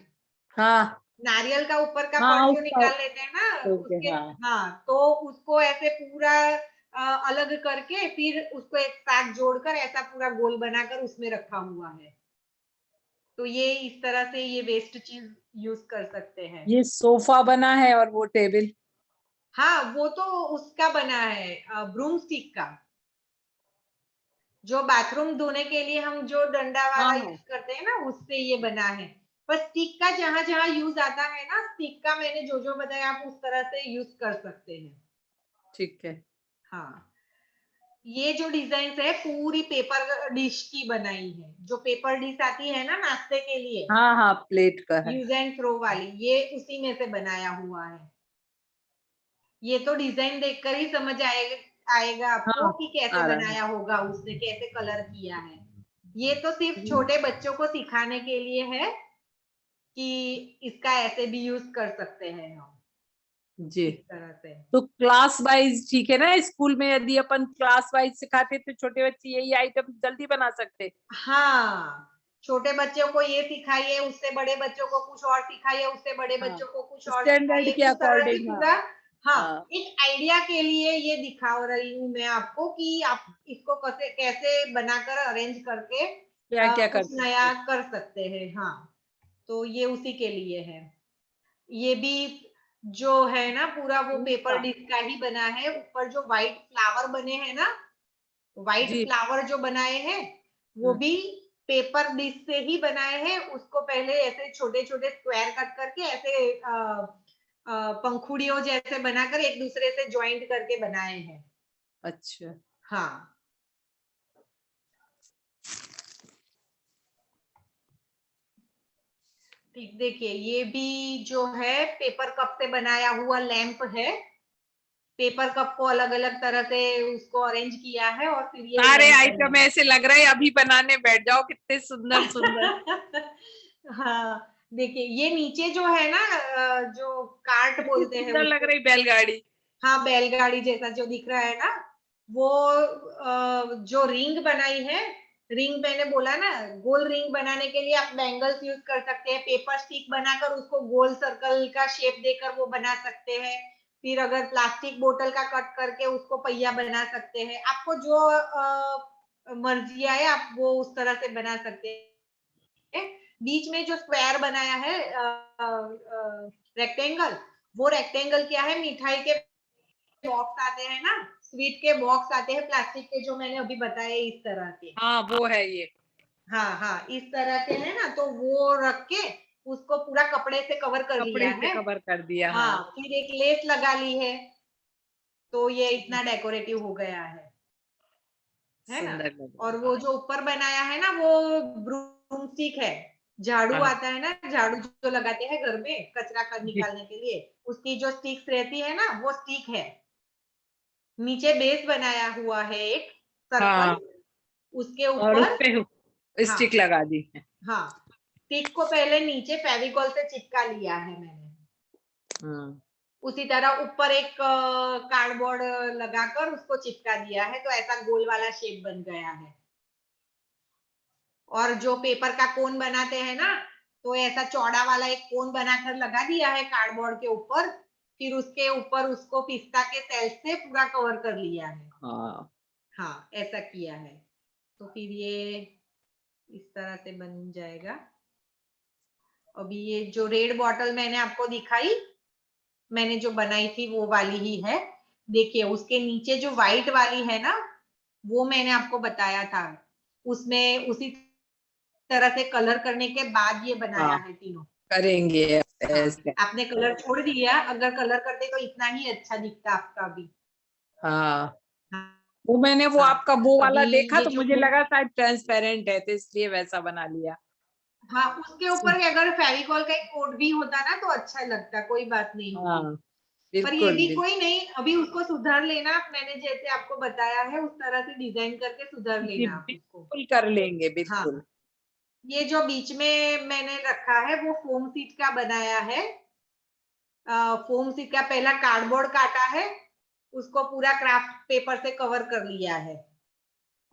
हाँ नारियल का ऊपर का हाँ पल्प जो उसका। निकाल लेते हैं ना ओके उसके। हाँ हाँ, तो उसको ऐसे पूरा अलग करके फिर उसको एक साथ जोड़कर ऐसा पूरा गोल बनाकर उसमें रखा हुआ है। तो ये इस तरह से ये वेस्ट चीज यूज कर सकते हैं। ये सोफा बना है और वो टेबल। हाँ, वो तो उसका बना है, ब्रूम स्टिक का, जो बाथरूम धोने के लिए हम जो डंडा हाँ वाला हाँ यूज करते हैं ना, उससे ये बना है। पर स्टिक का जहां जहां यूज आता है ना, स्टिक का मैंने जो जो बताया आप उस तरह से यूज कर सकते हैं। ठीक है। हाँ। ये जो डिजाइन है पूरी पेपर डिश की बनाई है, जो पेपर डिश आती है ना नाश्ते के लिए, हाँ हाँ प्लेट का है। यूज एंड थ्रो वाली, ये उसी में से बनाया हुआ है। ये तो डिजाइन देखकर ही समझ आएगा आपको हाँ कि कैसे आ रहा है। बनाया होगा, उसने कैसे कलर किया है। ये तो सिर्फ छोटे बच्चों को सिखाने के लिए है कि इसका ऐसे भी यूज कर सकते हैं हम, जी। इस तरह से। तो क्लास वाइज ठीक है ना, स्कूल में यदि अपन क्लास वाइज सिखाते तो छोटे बच्चे यही आइटम जल्दी बना सकते। हाँ, छोटे बच्चों को ये सिखाइए, उससे बड़े बच्चों को कुछ और सिखाइए, उससे बड़े हाँ बच्चों को कुछ और स्टैंडर्ड सिखाइए, के इस तरह से अकॉर्डिंग। हाँ पूरा। हाँ, हाँ एक आइडिया के लिए ये दिखा रही हूँ मैं आपको कि आप इसको कैसे कैसे बनाकर अरेंज करके क्या क्या कर कुछ सकते। नया कर सकते हैं। हाँ, तो ये उसी के लिए है। ये भी जो है ना पूरा वो पेपर हाँ डिश का ही बना है। ऊपर जो व्हाइट फ्लावर बने हैं ना, व्हाइट जी फ्लावर जो बनाए हैं, वो हम्म, भी पेपर डिश से ही बनाए हैं। उसको पहले ऐसे छोटे छोटे स्क्वायर कट करके ऐसे पंखुड़ियों जैसे बनाकर एक दूसरे से ज्वाइंट करके बनाए हैं। अच्छा हाँ। ठीक, देखिए ये भी जो है पेपर कप से बनाया हुआ लैंप है। पेपर कप को अलग अलग तरह से उसको अरेंज किया है और फिर ये सारे लैंप बना आइटम ऐसे लग रहे हैं अभी बनाने बैठ जाओ, कितने सुंदर सुंदर। है। हाँ, देखिए ये नीचे जो है ना, जो कार्ट कितनी बोलते हैं सुंदर लग उसको। रही बैलगाड़ी। हाँ, बैलगाड़ी जैसा जो दिख रहा है ना, वो जो रिंग बनाई है, रिंग मैंने बोला ना, गोल रिंग बनाने के लिए आप बैंगल्स यूज कर सकते हैं, पेपर स्टिक बनाकर उसको गोल सर्कल का शेप देकर वो बना सकते हैं। फिर अगर प्लास्टिक बोतल का कट करके उसको पहिया बना सकते हैं। आपको जो मर्जी आए आप वो उस तरह से बना सकते हैं। बीच में जो स्क्वायर बनाया है, रेक्टेंगल, वो रेक्टेंगल क्या है, मिठाई के बॉक्स आते हैं ना, स्वीट के बॉक्स आते हैं प्लास्टिक के, जो मैंने अभी बताए इस तरह के। हाँ वो है ये। हाँ हाँ, इस तरह के है ना, तो वो रख के उसको पूरा कपड़े से कवर कर कपड़े लिया से है। कवर कर दिया। हाँ, हाँ फिर एक लेस लगा ली है, तो ये इतना डेकोरेटिव हो गया है ना। सुंदर लग और रहा वो है। जो ऊपर बनाया है ना, वो ब्रूम स्टिक है, झाड़ू हाँ आता है ना, झाड़ू जो लगाते हैं घर में कचरा जी, निकालने के लिए, उसकी जो स्टिक्स रहती है ना, वो स्टिक है। नीचे बेस बनाया हुआ है एक सर्कल, हाँ उसके और उस ऊपर। पे हाँ स्टिक लगा दी है। हाँ, स्टिक को पहले नीचे फेविकॉल से चिपका लिया है मैंने। हाँ उसी तरह ऊपर एक कार्डबोर्ड लगाकर उसको चिपका दिया है, तो ऐसा गोल वाला शेप बन गया है। और जो पेपर का कोन बनाते हैं ना, तो ऐसा चौड़ा वाला एक कोन बनाकर लगा दिया है कार्डबोर्ड के ऊपर, फिर उसके ऊपर उसको पिस्ता के सेल से पूरा कवर कर लिया है। हाँ हाँ, ऐसा किया है। तो फिर ये इस तरह से बन जाएगा। अभी ये जो रेड बॉटल मैंने आपको दिखाई, मैंने जो बनाई थी वो वाली ही है। देखिए उसके नीचे जो व्हाइट वाली है ना, वो मैंने आपको बताया था, उसमें उसी तरह से कलर करने के बाद ये बनाया हाँ है तीनों। करेंगे हाँ, ऐसे। आपने कलर छोड़ दिया, अगर कलर करते तो इतना ही अच्छा दिखता आपका भी। हाँ हाँ वो मैंने वो हाँ, आपका वो अभी वाला देखा ये तो जो मुझे लगा शायद ट्रांसपेरेंट है, तो इसलिए वैसा बना लिया। हाँ, उसके ऊपर अगर फेविकॉल का एक कोट भी होता ना तो अच्छा लगता, कोई बात नहीं होती। हाँ पर ये बिल्कुल भी बिल्कुल। कोई नहीं, अभी उसको सुधार लेना, मैंने जैसे आपको बताया है उस तरह से डिजाइन करके सुधार जी लेना आप उसको। बिल्कुल कर लेंगे बिल्कुल। हाँ, ये जो बीच में मैंने रखा है वो फोम सीट का बनाया है। फोम सीट का पहला कार्डबोर्ड काटा है, उसको पूरा क्राफ्ट पेपर से कवर कर लिया है,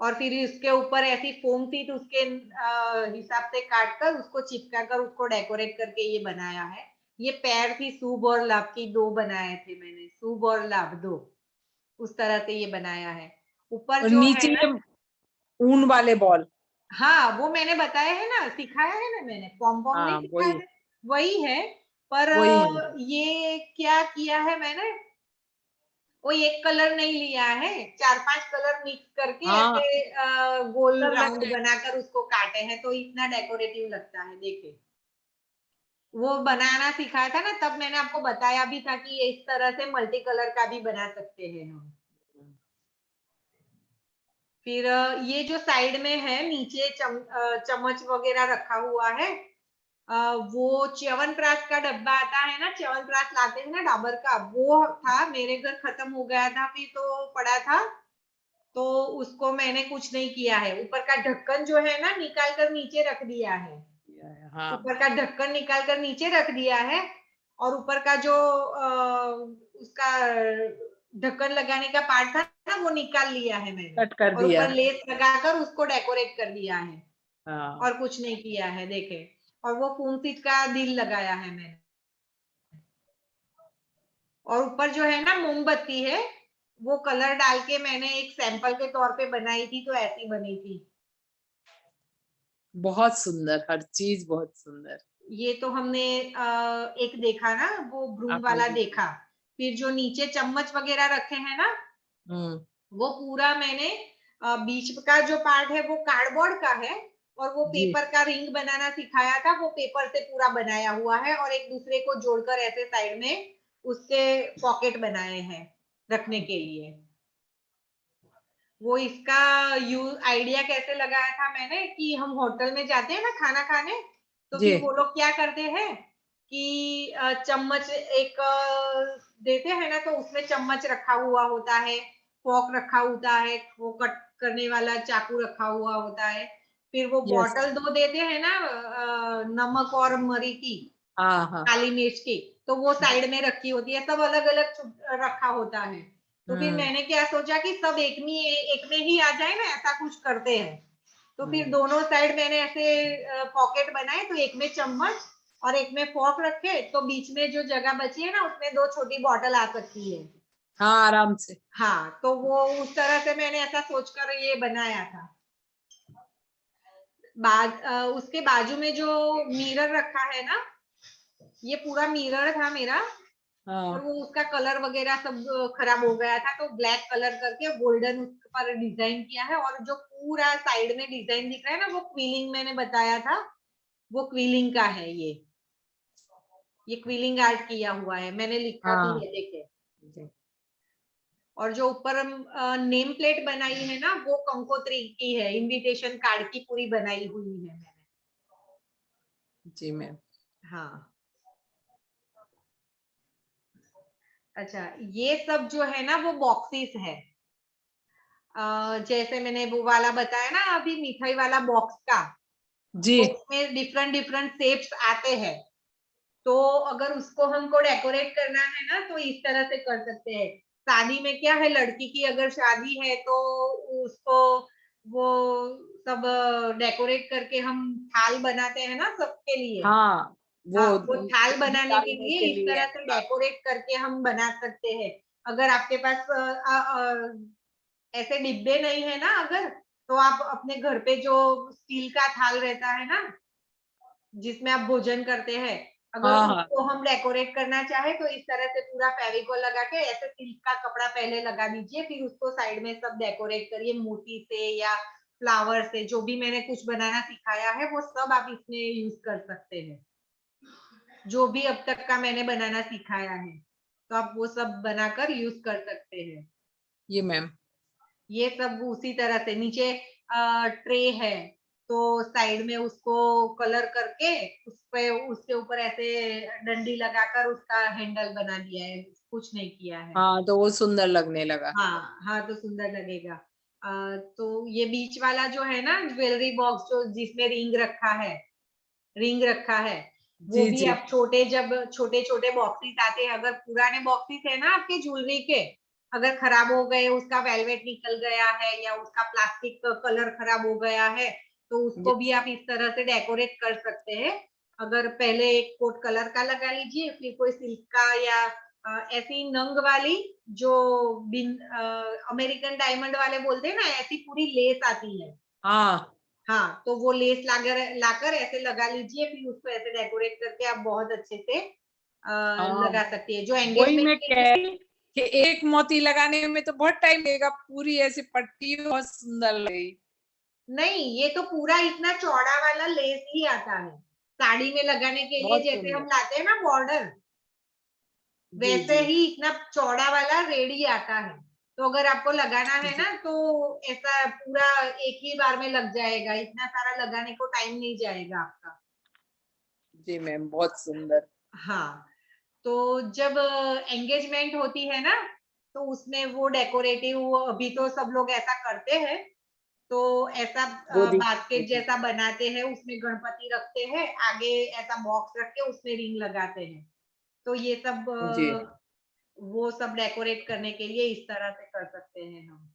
और फिर इसके ऊपर ऐसी फोम सीट उसके हिसाब से काट कर उसको चिपका कर उसको डेकोरेट करके ये बनाया है। ये पैर थी शुभ और लाभ की, दो बनाए थे मैंने, शुभ और लाभ दो, उस तरह से ये बनाया है। ऊपर और जो नीचे है ना, ये ऊन वाले बॉल। हाँ वो मैंने बताया है ना, सिखाया है ना मैंने, पॉम पॉम नहीं हाँ सिखाया वही है, वही है। पर वही है। ये क्या किया है मैंने, वो एक कलर नहीं लिया है, चार पांच कलर मिक्स करके हाँ ऐसे गोल सुंदर लग राउंड रहा है। बनाकर उसको काटे हैं, तो इतना डेकोरेटिव लगता है। देखिए वो बनाना सिखाया था ना, तब मैंने आपको बताया भी था कि ये इस तरह से मल्टी कलर का भी बना सकते हैं हम। फिर ये जो साइड में है नीचे चम्मच वगैरह रखा हुआ है, वो च्यवनप्राश का डब्बा आता है ना, च्यवनप्राश लाते हैं ना डाबर का, वो था मेरे घर, खत्म हो गया था, फिर तो पड़ा था, तो उसको मैंने कुछ नहीं किया है। ऊपर का ढक्कन जो है ना, निकाल कर नीचे रख दिया है। हाँ ऊपर का ढक्कन निकाल कर नीचे रख दिया है, और ऊपर का जो उसका ढक्कन लगाने का पार्ट था ना, वो निकाल लिया है मैंने, कट कर और दिया। ऊपर लेस लगाकर उसको डेकोरेट कर दिया है, हाँ और कुछ नहीं किया है। देखे, और वो फूंसीट का दिल लगाया है मैंने, और ऊपर जो है ना मोमबत्ती है, वो कलर डाल के मैंने एक सैंपल के तौर पे बनाई थी, तो ऐसी बनी थी। बहुत सुंदर, हर चीज बहुत सुंदर। ये तो हमने एक देखा ना, वो ब्रूम आपने वाला देखा। देखा। फिर जो नीचे चम्मच वगैरह रखे हैं ना, हम्म वो पूरा मैंने बीच का जो पार्ट है वो कार्डबोर्ड का है, और वो जी पेपर का रिंग बनाना सिखाया था, वो पेपर से पूरा बनाया हुआ है, और एक दूसरे को जोड़कर ऐसे साइड में उसके पॉकेट बनाए हैं रखने के लिए। वो इसका यूज आइडिया कैसे लगाया था मैंने, कि हम होटल में जाते हैं ना खाना खाने, तो जी फिर वो लोग क्या करते हैं कि चम्मच एक देते हैं ना, तो उसमें चम्मच रखा हुआ होता है, फोक रखा होता है, वो कट करने वाला चाकू रखा हुआ होता है, फिर वो यस। बॉटल दो देते हैं ना, नमक और मरी की, हाँ हाँ। काली मिर्च की, तो वो साइड में रखी होती है, सब अलग अलग रखा होता है। तो फिर हम्म मैंने क्या सोचा कि सब एक में ही आ जाए ना, ऐसा कुछ करते हैं। तो फिर हम्म। दोनों साइड मैंने ऐसे पॉकेट बनाए, तो एक में चम्मच और एक में फोर्क रखे, तो बीच में जो जगह बची है ना, उसमें दो छोटी बॉटल आ सकती है। हाँ आराम से। हाँ, तो वो उस तरह से मैंने ऐसा सोचकर ये बनाया था। उसके बाजू में जो मिरर रखा है ना, ये पूरा मिरर था मेरा, हाँ और वो उसका कलर वगैरह सब खराब हो गया था, तो ब्लैक कलर करके गोल्डन उस पर डिजाइन किया है। और जो पूरा साइड में डिजाइन दिख रहा है ना, वो क्विलिंग मैंने बताया था, वो क्विलिंग का है। ये क्विलिंग आर्ट किया हुआ है, मैंने लिखा भी हाँ है, देखे। जी। और जो ऊपर नेम प्लेट बनाई है ना, वो कंकोत्री की है, इनविटेशन कार्ड की पूरी बनाई हुई है मैंने। जी मैम। हाँ, अच्छा, ये सब जो है ना वो बॉक्सेस है। जैसे मैंने वो वाला बताया ना अभी, मिठाई वाला बॉक्स का, जी तो उसमें डिफरेंट डिफरेंट शेप्स आते हैं। तो अगर उसको हमको डेकोरेट करना है ना, तो इस तरह से कर सकते हैं। शादी में क्या है, लड़की की अगर शादी है तो उसको वो सब डेकोरेट करके हम थाल बनाते हैं ना सबके लिए। हाँ, हाँ, वो वो थाल बनाने के निकालने लिए के इस लिए। तरह से डेकोरेट करके हम बना सकते हैं। अगर आपके पास ऐसे डिब्बे नहीं है ना, अगर, तो आप अपने घर पे जो स्टील का थाल रहता है ना, जिसमें आप भोजन करते हैं, अगर हाँ हाँ उसको हम डेकोरेट करना चाहे तो इस तरह से पूरा फेविकोल लगा के ऐसे सिल्क का कपड़ा पहले लगा दीजिए, फिर उसको साइड में सब डेकोरेट करिए मोती से या फ्लावर से। जो भी मैंने कुछ बनाना सिखाया है वो सब आप इसमें यूज कर सकते हैं, जो भी अब तक का मैंने बनाना सिखाया है, तो आप वो सब बनाकर यूज कर सकते हैं। ये मैम। ये सब उसी तरह से नीचे ट्रे है, तो साइड में उसको कलर करके उस पे उसके ऊपर ऐसे डंडी लगाकर उसका हैंडल बना दिया है, कुछ नहीं किया है। हाँ, तो वो सुंदर लगने लगा। हाँ हाँ, तो सुंदर लगेगा। तो ये बीच वाला जो है ना ज्वेलरी बॉक्स, जो जिसमें रिंग रखा है, वो जी भी जी आप छोटे, जब छोटे छोटे बॉक्सेस आते हैं, अगर पुराने बॉक्सेस है ना आपके ज्वेलरी के, अगर खराब हो गए, उसका वेलवेट निकल गया है या उसका प्लास्टिक कलर खराब हो गया है, तो जी। उसको भी आप इस तरह से डेकोरेट कर सकते हैं। अगर पहले एक कोट कलर का लगा लीजिए, फिर कोई सिल्क का या ऐसी नंग वाली, जो बिन अमेरिकन डायमंड वाले बोलते हैं ना, ऐसी पूरी लेस आती है। हाँ, हाँ, तो वो लेस लाकर ऐसे लगा लीजिए, फिर उसको ऐसे डेकोरेट करके आप बहुत अच्छे से हाँ, लगा सकती है। जो वही एंगेजमेंट मैं के कह लिए, रही कि एक मोती लगाने में तो बहुत टाइम लगेगा, पूरी ऐसी पट्टी बहुत सुंदर लगेगी। नहीं, ये तो पूरा इतना चौड़ा वाला लेस ही आता है साड़ी में लगाने के लिए, बहुत जैसे हम सुंदर। लाते हैं ना बॉर्डर, जी वैसे जी। ही इतना चौड़ा वाला रेडी आता है। तो अगर आपको लगाना है जी ना, तो ऐसा पूरा एक ही बार में लग जाएगा, इतना सारा लगाने को टाइम नहीं जाएगा आपका। जी मैम, बहुत सुंदर। हाँ, तो जब एंगेजमेंट होती है ना, तो उसमें वो डेकोरेटिव, अभी तो सब लोग ऐसा करते हैं, तो ऐसा वो भी। बास्केट जैसा बनाते हैं, उसमें गणपति रखते हैं, आगे ऐसा बॉक्स रख के उसमें रिंग लगाते हैं। तो ये सब जी वो सब डेकोरेट करने के लिए इस तरह से कर सकते हैं हम।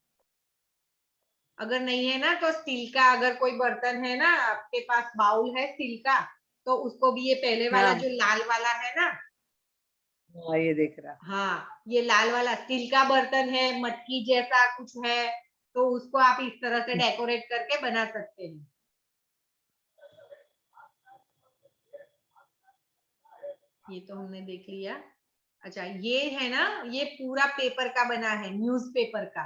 अगर नहीं है ना, तो स्टील का अगर कोई बर्तन है ना आपके पास, बाउल है स्टील का, तो उसको भी, ये पहले वाला हाँ जो लाल वाला है ना, हाँ, ये देख रहा। हाँ, ये लाल वाला स्टील का बर्तन है, मटकी जैसा कुछ है, तो उसको आप इस तरह से डेकोरेट करके बना सकते हैं। ये तो हमने देख लिया। अच्छा, ये है ना, ये पूरा पेपर का बना है, न्यूज़पेपर का।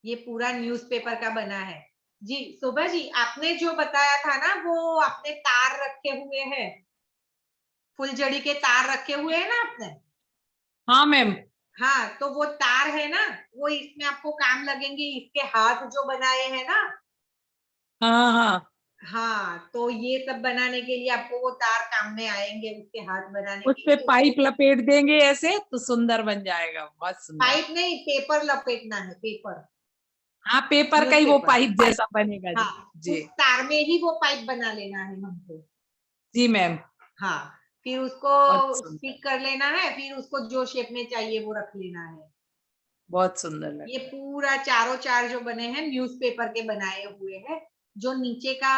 ये पूरा न्यूज़पेपर का बना है। जी शोभा जी, आपने जो बताया था ना, वो आपने तार रखे हुए हैं, फुलझड़ी के तार रखे हुए हैं ना आपने। हाँ मैम। हाँ, तो वो तार है ना, वो इसमें आपको काम लगेंगे, इसके हाथ जो बनाए हैं ना। हाँ हाँ, हाँ, तो ये सब बनाने के लिए आपको वो तार काम में आएंगे, उसके हाथ बनाने उस के पे लिए पाइप उसको। लपेट देंगे ऐसे तो सुंदर बन जाएगा, बहुत सुंदर। पाइप नहीं, पेपर लपेटना है, पेपर, हाँ, पेपर का ही वो न्यूज़पेपर। पाइप जैसा बनेगा जी। हाँ, जी उस तार में ही वो पाइप बना लेना है हमको। जी मैम, हाँ, फिर उसको बहुत सुंदर। स्टिक कर लेना है, फिर उसको जो शेप में चाहिए वो रख लेना है। बहुत सुंदर लग ये रहा है। पूरा चारों चार जो बने हैं न्यूज़पेपर के बनाए हुए हैं। जो नीचे का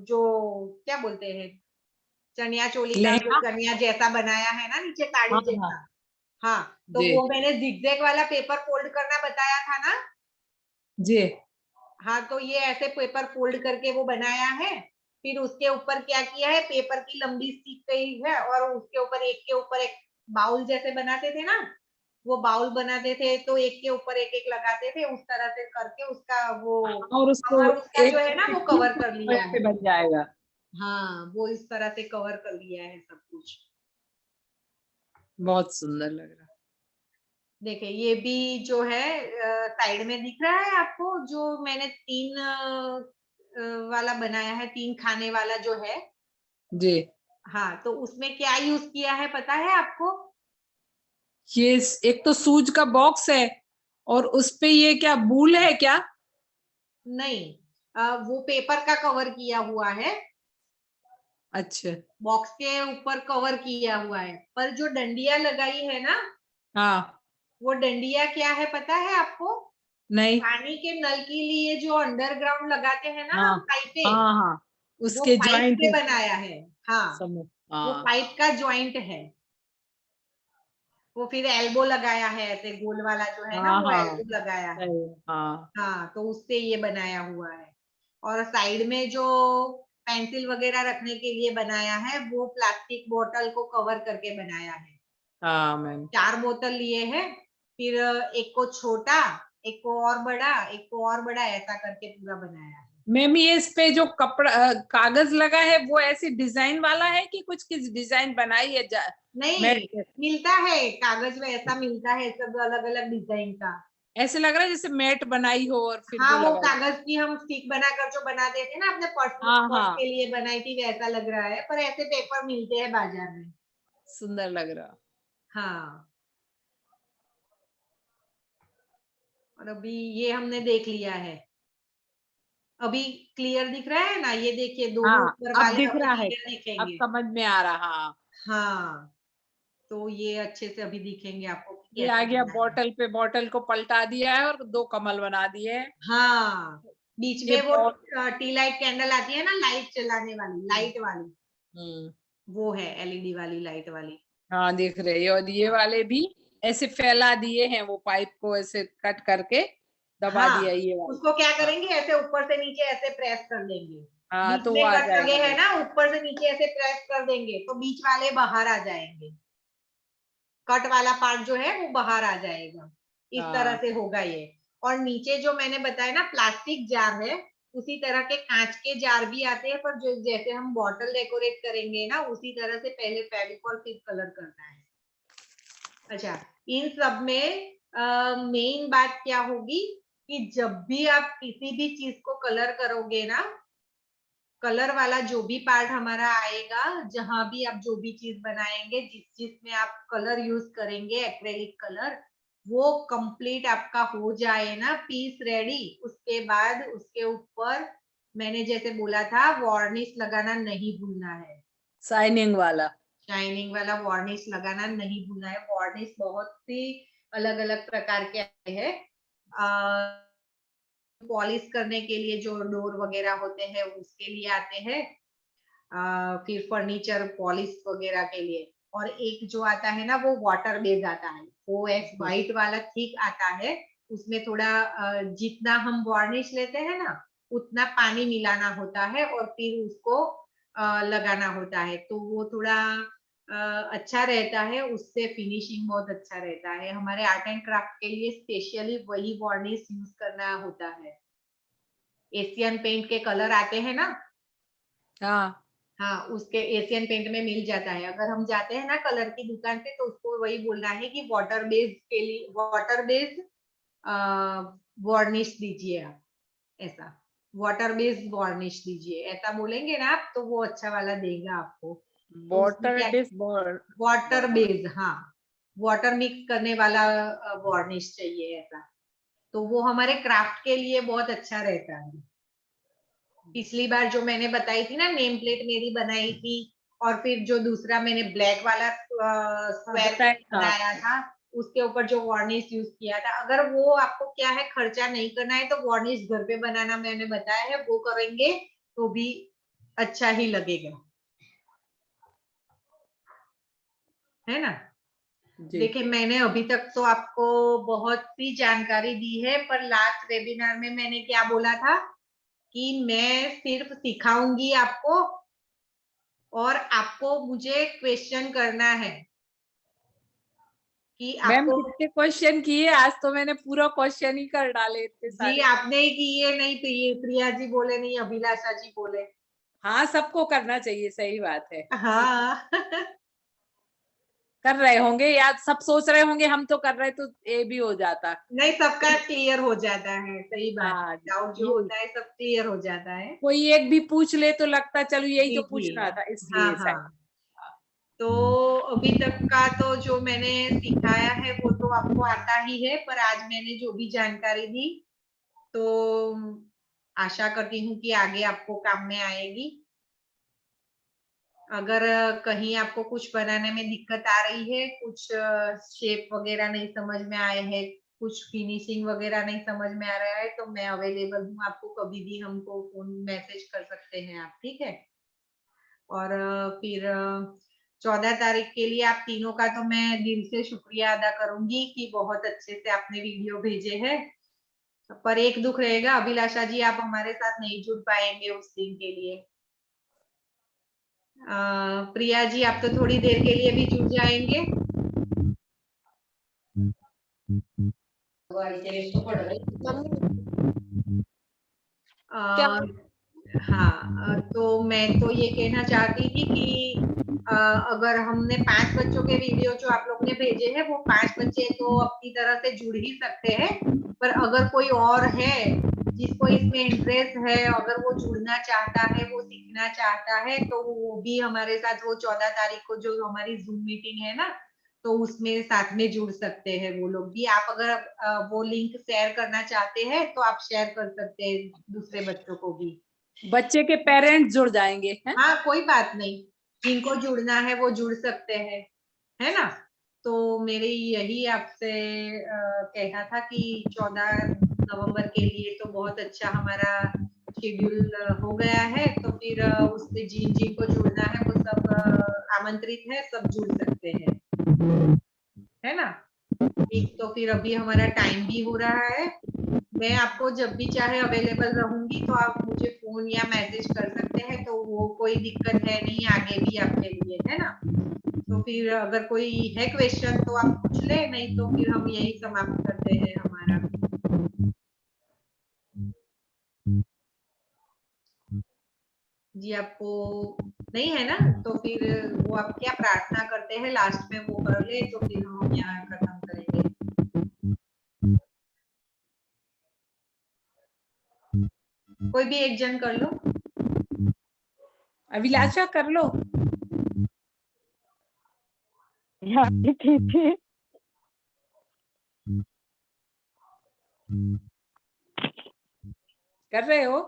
जो क्या बोलते हैं, चनिया चोली का जो लहंगा। चनिया जैसा बनाया है ना नीचे, ताड़ी हाँ हाँ। जैसा। हाँ, तो जी वो मैंने जिगजैग वाला पेपर फोल्ड करना बताया था ना। जी। हाँ, तो ये ऐसे पेपर फोल्ड करके वो बनाया है। फिर उसके ऊपर क्या किया है, पेपर की लंबी स्टिक गई है और उसके ऊपर एक बाउल जैसे बनाते थे ना, वो बाउल बनाते थे तो एक के ऊपर एक लगाते थे, उस तरह से करके उसका वो और उसको कवर उसका एक जो है ना वो कवर कर लिया पे है। बन जाएगा। हाँ, वो इस तरह से कवर कर लिया है सब कुछ। बहुत सुंदर लग रहा। देखिए ये भी जो है साइड में दिख रहा है आपको, जो मैंने 3 वाला बनाया है, 3 खाने वाला जो है। जी, हाँ, तो उसमें क्या यूज किया है पता है आपको? ये एक तो सूज का बॉक्स है और उसपे ये क्या बूल है क्या? नहीं, वो पेपर का कवर किया हुआ है, अच्छा। बॉक्स के ऊपर कवर किया हुआ है, पर जो डंडिया लगाई है ना, हाँ। वो डंडिया क्या है पता है आपको? नहीं। पानी के नल के लिए जो अंडरग्राउंड लगाते हैं ना हाँ हम पाइपें, हाँ हाँ, वो उसके पाइप जॉइंट पे बनाया है। हाँ, समझ। वो हाँ पाइप का जॉइंट है। वो फिर एल्बो लगाया है, ऐसे गोल वाला जो है ना हाँ वो हाँ, एल्बो लगाया है। सही है, हाँ। हाँ, तो उससे ये बनाया हुआ है। और साइड में जो पेंसिल वगैरह रखने के लिए बनाया है, वो प्लास्टिक बोतल को कवर करके बनाया है। हाँ मैम। 4 बोतल लिए हैं, फिर एक को छोटा, एक को और बड़ा, एक को और बड़ा, ऐसा करके पूरा बनाया है। मैम ये इस पे जो कपड़ा कागज लगा है वो ऐसी डिजाइन वाला है कि कुछ किस डिजाइन बनाई है नहीं, मैट? मिलता है कागज में, ऐसा मिलता है सब अलग अलग डिजाइन का। ऐसे लग रहा है जैसे मैट बनाई हो और फिर हाँ, वो वो लगाई। कागज की हम स्टिक बनाकर जो बना देते ना अपने हाँ पर्स हाँ, के लिए बनाई थी, वैसा लग रहा है, पर ऐसे पेपर मिलते हैं बाजार में। सुंदर लग रहा। हाँ, और अभी ये हमने देख लिया है। अभी क्लियर दिख रहा है ना, ये देखिए दोनों हाँ, ऊपर अब वाले दिख अभी रहा है, क्लियर अब दिखेंगे। समझ में आ रहा। हाँ, हाँ, तो ये अच्छे से अभी दिखेंगे आपको कि ये आ कैसे गया, बना है। बॉटल पे बॉटल को पलटा दिया है और 2 कमल बना दिए हैं। हाँ, बीच ये में वो बहुत। टी लाइट कैंडल आती है ना, लाइट चलाने वाली, लाइट वाली, हम्म। वो है एलईडी वाली, लाइट वाली। हाँ दिख रहे हैं, और ये वाले भी ऐसे फैला दिए हैं, वो पाइप को ऐसे कट करके दबा हाँ, दिया ये वाला। उसको क्या हाँ करेंगे, ऐसे ऊपर से नीचे ऐसे प्रेस कर देंगे। हाँ, बीच तो वो में आ कट लगे जाएगा हैं बस। ना, ऊपर से नीचे ऐसे प्रेस कर देंगे तो बीच वाले बाहर आ जाएंगे, कट वाला पार्ट जो है वो बाहर आ जाएगा। इस तरह हाँ से होगा ये। और नीचे जो मैंने बताया ना प्लास्टिक जार है, उसी तरह के कांच के जार भी आते हैं, पर जो जैसे हम बॉटल डेकोरेट करेंगे ना, उसी तरह से पहले फेविकॉल फिर कलर करना है। अच्छा, इन सब में मेन बात क्या होगी कि जब भी आप किसी भी चीज को कलर करोगे ना, कलर वाला जो भी पार्ट हमारा आएगा, जहां भी आप जो भी चीज बनाएंगे, जिस चीज में आप कलर यूज करेंगे, एक्रेलिक कलर, वो कंप्लीट आपका हो जाए ना, पीस रेडी, उसके बाद उसके ऊपर मैंने जैसे बोला था वार्निश लगाना नहीं भूलना है। शाइनिंग वाला। शाइनिंग वाला वार्निश लगाना नहीं भूलना है। वार्निश बहुत सी अलग अलग प्रकार के आते हैं। पॉलिश करने के लिए जो डोर वगैरह होते हैं उसके लिए आते हैं, फिर फर्नीचर पॉलिश वगैरह के लिए। और एक जो आता है ना वो वाटर बेस आता है, वो एक व्हाइट वाला थिक आता है। उसमें थोड़ा जितना हम वार्निश लेते हैं ना, उतना पानी मिलाना होता है और फिर उसको लगाना होता है, तो वो थोड़ा अच्छा रहता है, उससे फिनिशिंग बहुत अच्छा रहता है। हमारे आर्ट एंड क्राफ्ट के लिए स्पेशली वही वार्निश यूज करना होता है। एशियन पेंट के कलर आते हैं ना, हाँ हाँ, उसके एशियन पेंट में मिल जाता है। अगर हम जाते हैं ना कलर की दुकान पे, तो उसको वही बोलना है कि वाटर बेस्ड के लिए वाटर बेस्ड वार्निश दीजिए आप, ऐसा वाटर बेस्ड वार्निश दीजिए, ऐसा बोलेंगे ना आप, तो वो अच्छा वाला देगा आपको। तो उसमें वाटर क्या, डिस बोर्ड। वाटर बेस्ड, हाँ, वाटर मिक्स करने वाला वार्निश चाहिए ऐसा, तो वो हमारे क्राफ्ट के लिए बहुत अच्छा रहता है। पिछली बार जो मैंने बताई थी ना नेम प्लेट मेरी बनाई थी, और फिर जो दूसरा मैंने ब्लैक वाला हाँ स्क्वायर बताए था बनाया आपने। था, उसके ऊपर जो वार्निश यूज किया था, अगर वो आपको क्या है खर्चा नहीं करना है, तो वार्निश घर पे बनाना मैंने बताया है, वो करेंगे तो भी अच्छा ही लगेगा, है ना। जी। देखिए मैंने अभी तक तो आपको बहुत सी जानकारी दी है, पर लास्ट वेबिनार में मैंने क्या बोला था कि मैं सिर्फ सिखाऊंगी आपको और आपको मुझे क्वेश्चन करना है कि मैम आपको। कितने क्वेश्चन किए आज, तो मैंने पूरा क्वेश्चन ही कर डाले इतने जी सारे। आपने ही किए, नहीं प्रिया जी बोले, नहीं अभिलाषा जी बोले। हाँ, सबको करना चाहिए, सही बात है। हाँ कर रहे होंगे या सब सोच रहे होंगे हम तो कर रहे, तो ये भी हो जाता। नहीं, सबका क्लियर हो जाता है, सही बात है। हाँ, डाउट जो ये होता है सब क्लियर हो जाता है। कोई एक भी पूछ ले तो लगता चलो यही जी तो जी, पूछना था, हाँ इसलिए शायद। हाँ। तो अभी तक का तो जो मैंने सिखाया है वो तो आपको आता ही है, पर आज मैंने जो भी जानकारी दी तो आशा करती हूँ कि आगे आपको काम में आएगी। अगर कहीं आपको कुछ बनाने में दिक्कत आ रही है, कुछ शेप वगैरह नहीं समझ में आए हैं, कुछ फिनिशिंग वगैरह नहीं समझ में आ रहा है, तो मैं अवेलेबल हूँ, आपको कभी भी हमको फोन मैसेज कर सकते हैं आप, ठीक है। और फिर 14 तारीख के लिए आप तीनों का तो मैं दिल से शुक्रिया अदा करूंगी कि बहुत अच्छे से आपने वीडियो भेजे हैं। पर एक दुख रहेगा अभिलाषा जी, आप हमारे साथ नहीं जुड़ पाएंगे उस दिन के लिए। प्रिया जी आप तो थोड़ी देर के लिए भी जुड़ जाएंगे। क्या? हाँ, तो मैं तो ये कहना चाहती थी कि अगर हमने 5 बच्चों के वीडियो जो आप लोग ने भेजे हैं, वो 5 बच्चे तो अपनी तरह से जुड़ ही सकते हैं, पर अगर कोई और है जिसको इसमें इंटरेस्ट है, अगर वो जुड़ना चाहता है, वो सीखना चाहता है, तो वो भी हमारे साथ वो 14 तारीख को जो हमारी जूम मीटिंग है ना, तो उसमें साथ में जुड़ सकते हैं वो लोग भी। आप अगर वो लिंक शेयर करना चाहते हैं तो आप शेयर कर सकते हैं दूसरे बच्चों को भी। बच्चे के पेरेंट्स जुड़ जाएंगे, हैं? हाँ कोई बात नहीं, जिनको जुड़ना है वो जुड़ सकते हैं, है ना। तो मेरे यही आपसे कहना था कि 14 नवंबर के लिए तो बहुत अच्छा हमारा शेड्यूल हो गया है, तो फिर उससे जिनको जुड़ना है वो सब आमंत्रित है, सब जुड़ सकते हैं, है ना। एक तो फिर अभी हमारा टाइम भी हो रहा है, मैं आपको जब भी चाहे अवेलेबल रहूंगी, तो आप मुझे फोन या मैसेज कर सकते हैं, तो वो कोई दिक्कत है नहीं आगे भी आपके लिए, है ना। तो फिर अगर कोई है क्वेश्चन तो आप पूछ ले, नहीं तो फिर हम यही समाप्त करते हैं हमारा। जी आपको नहीं है ना, तो फिर वो आप क्या प्रार्थना करते हैं लास्ट में वो कर ले, तो फिर हम यहाँ खत्म करेंगे। कोई भी एक जन कर लो। अभिलाषा कर लो। ठीक है। कर रहे हो?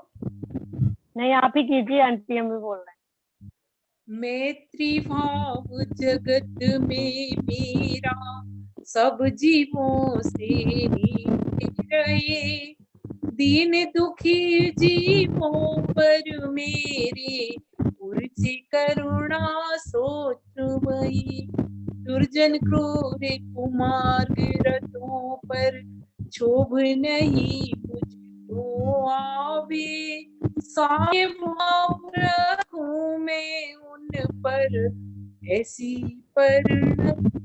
नहीं, आप ही कीजिए, आंटी हम भी बोल रहे हैं। मैत्री भाव जगत में मेरा सब जीवों से रहे, दीन दुखी जीवों पर मेरे उर्जी करुणा सोच वही, दुर्जन क्रूर कुमार्ग रतों पर क्षोभ नहीं मुझको आवे, साये भाव रखूं मैं उन पर ऐसी परिणति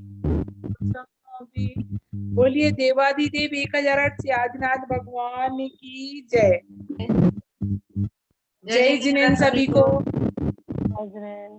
समावे। बोलिए देवाधिदेव 1008 से आदिनाथ भगवान की जय। जय जिनेंद्र सभी को। हजरत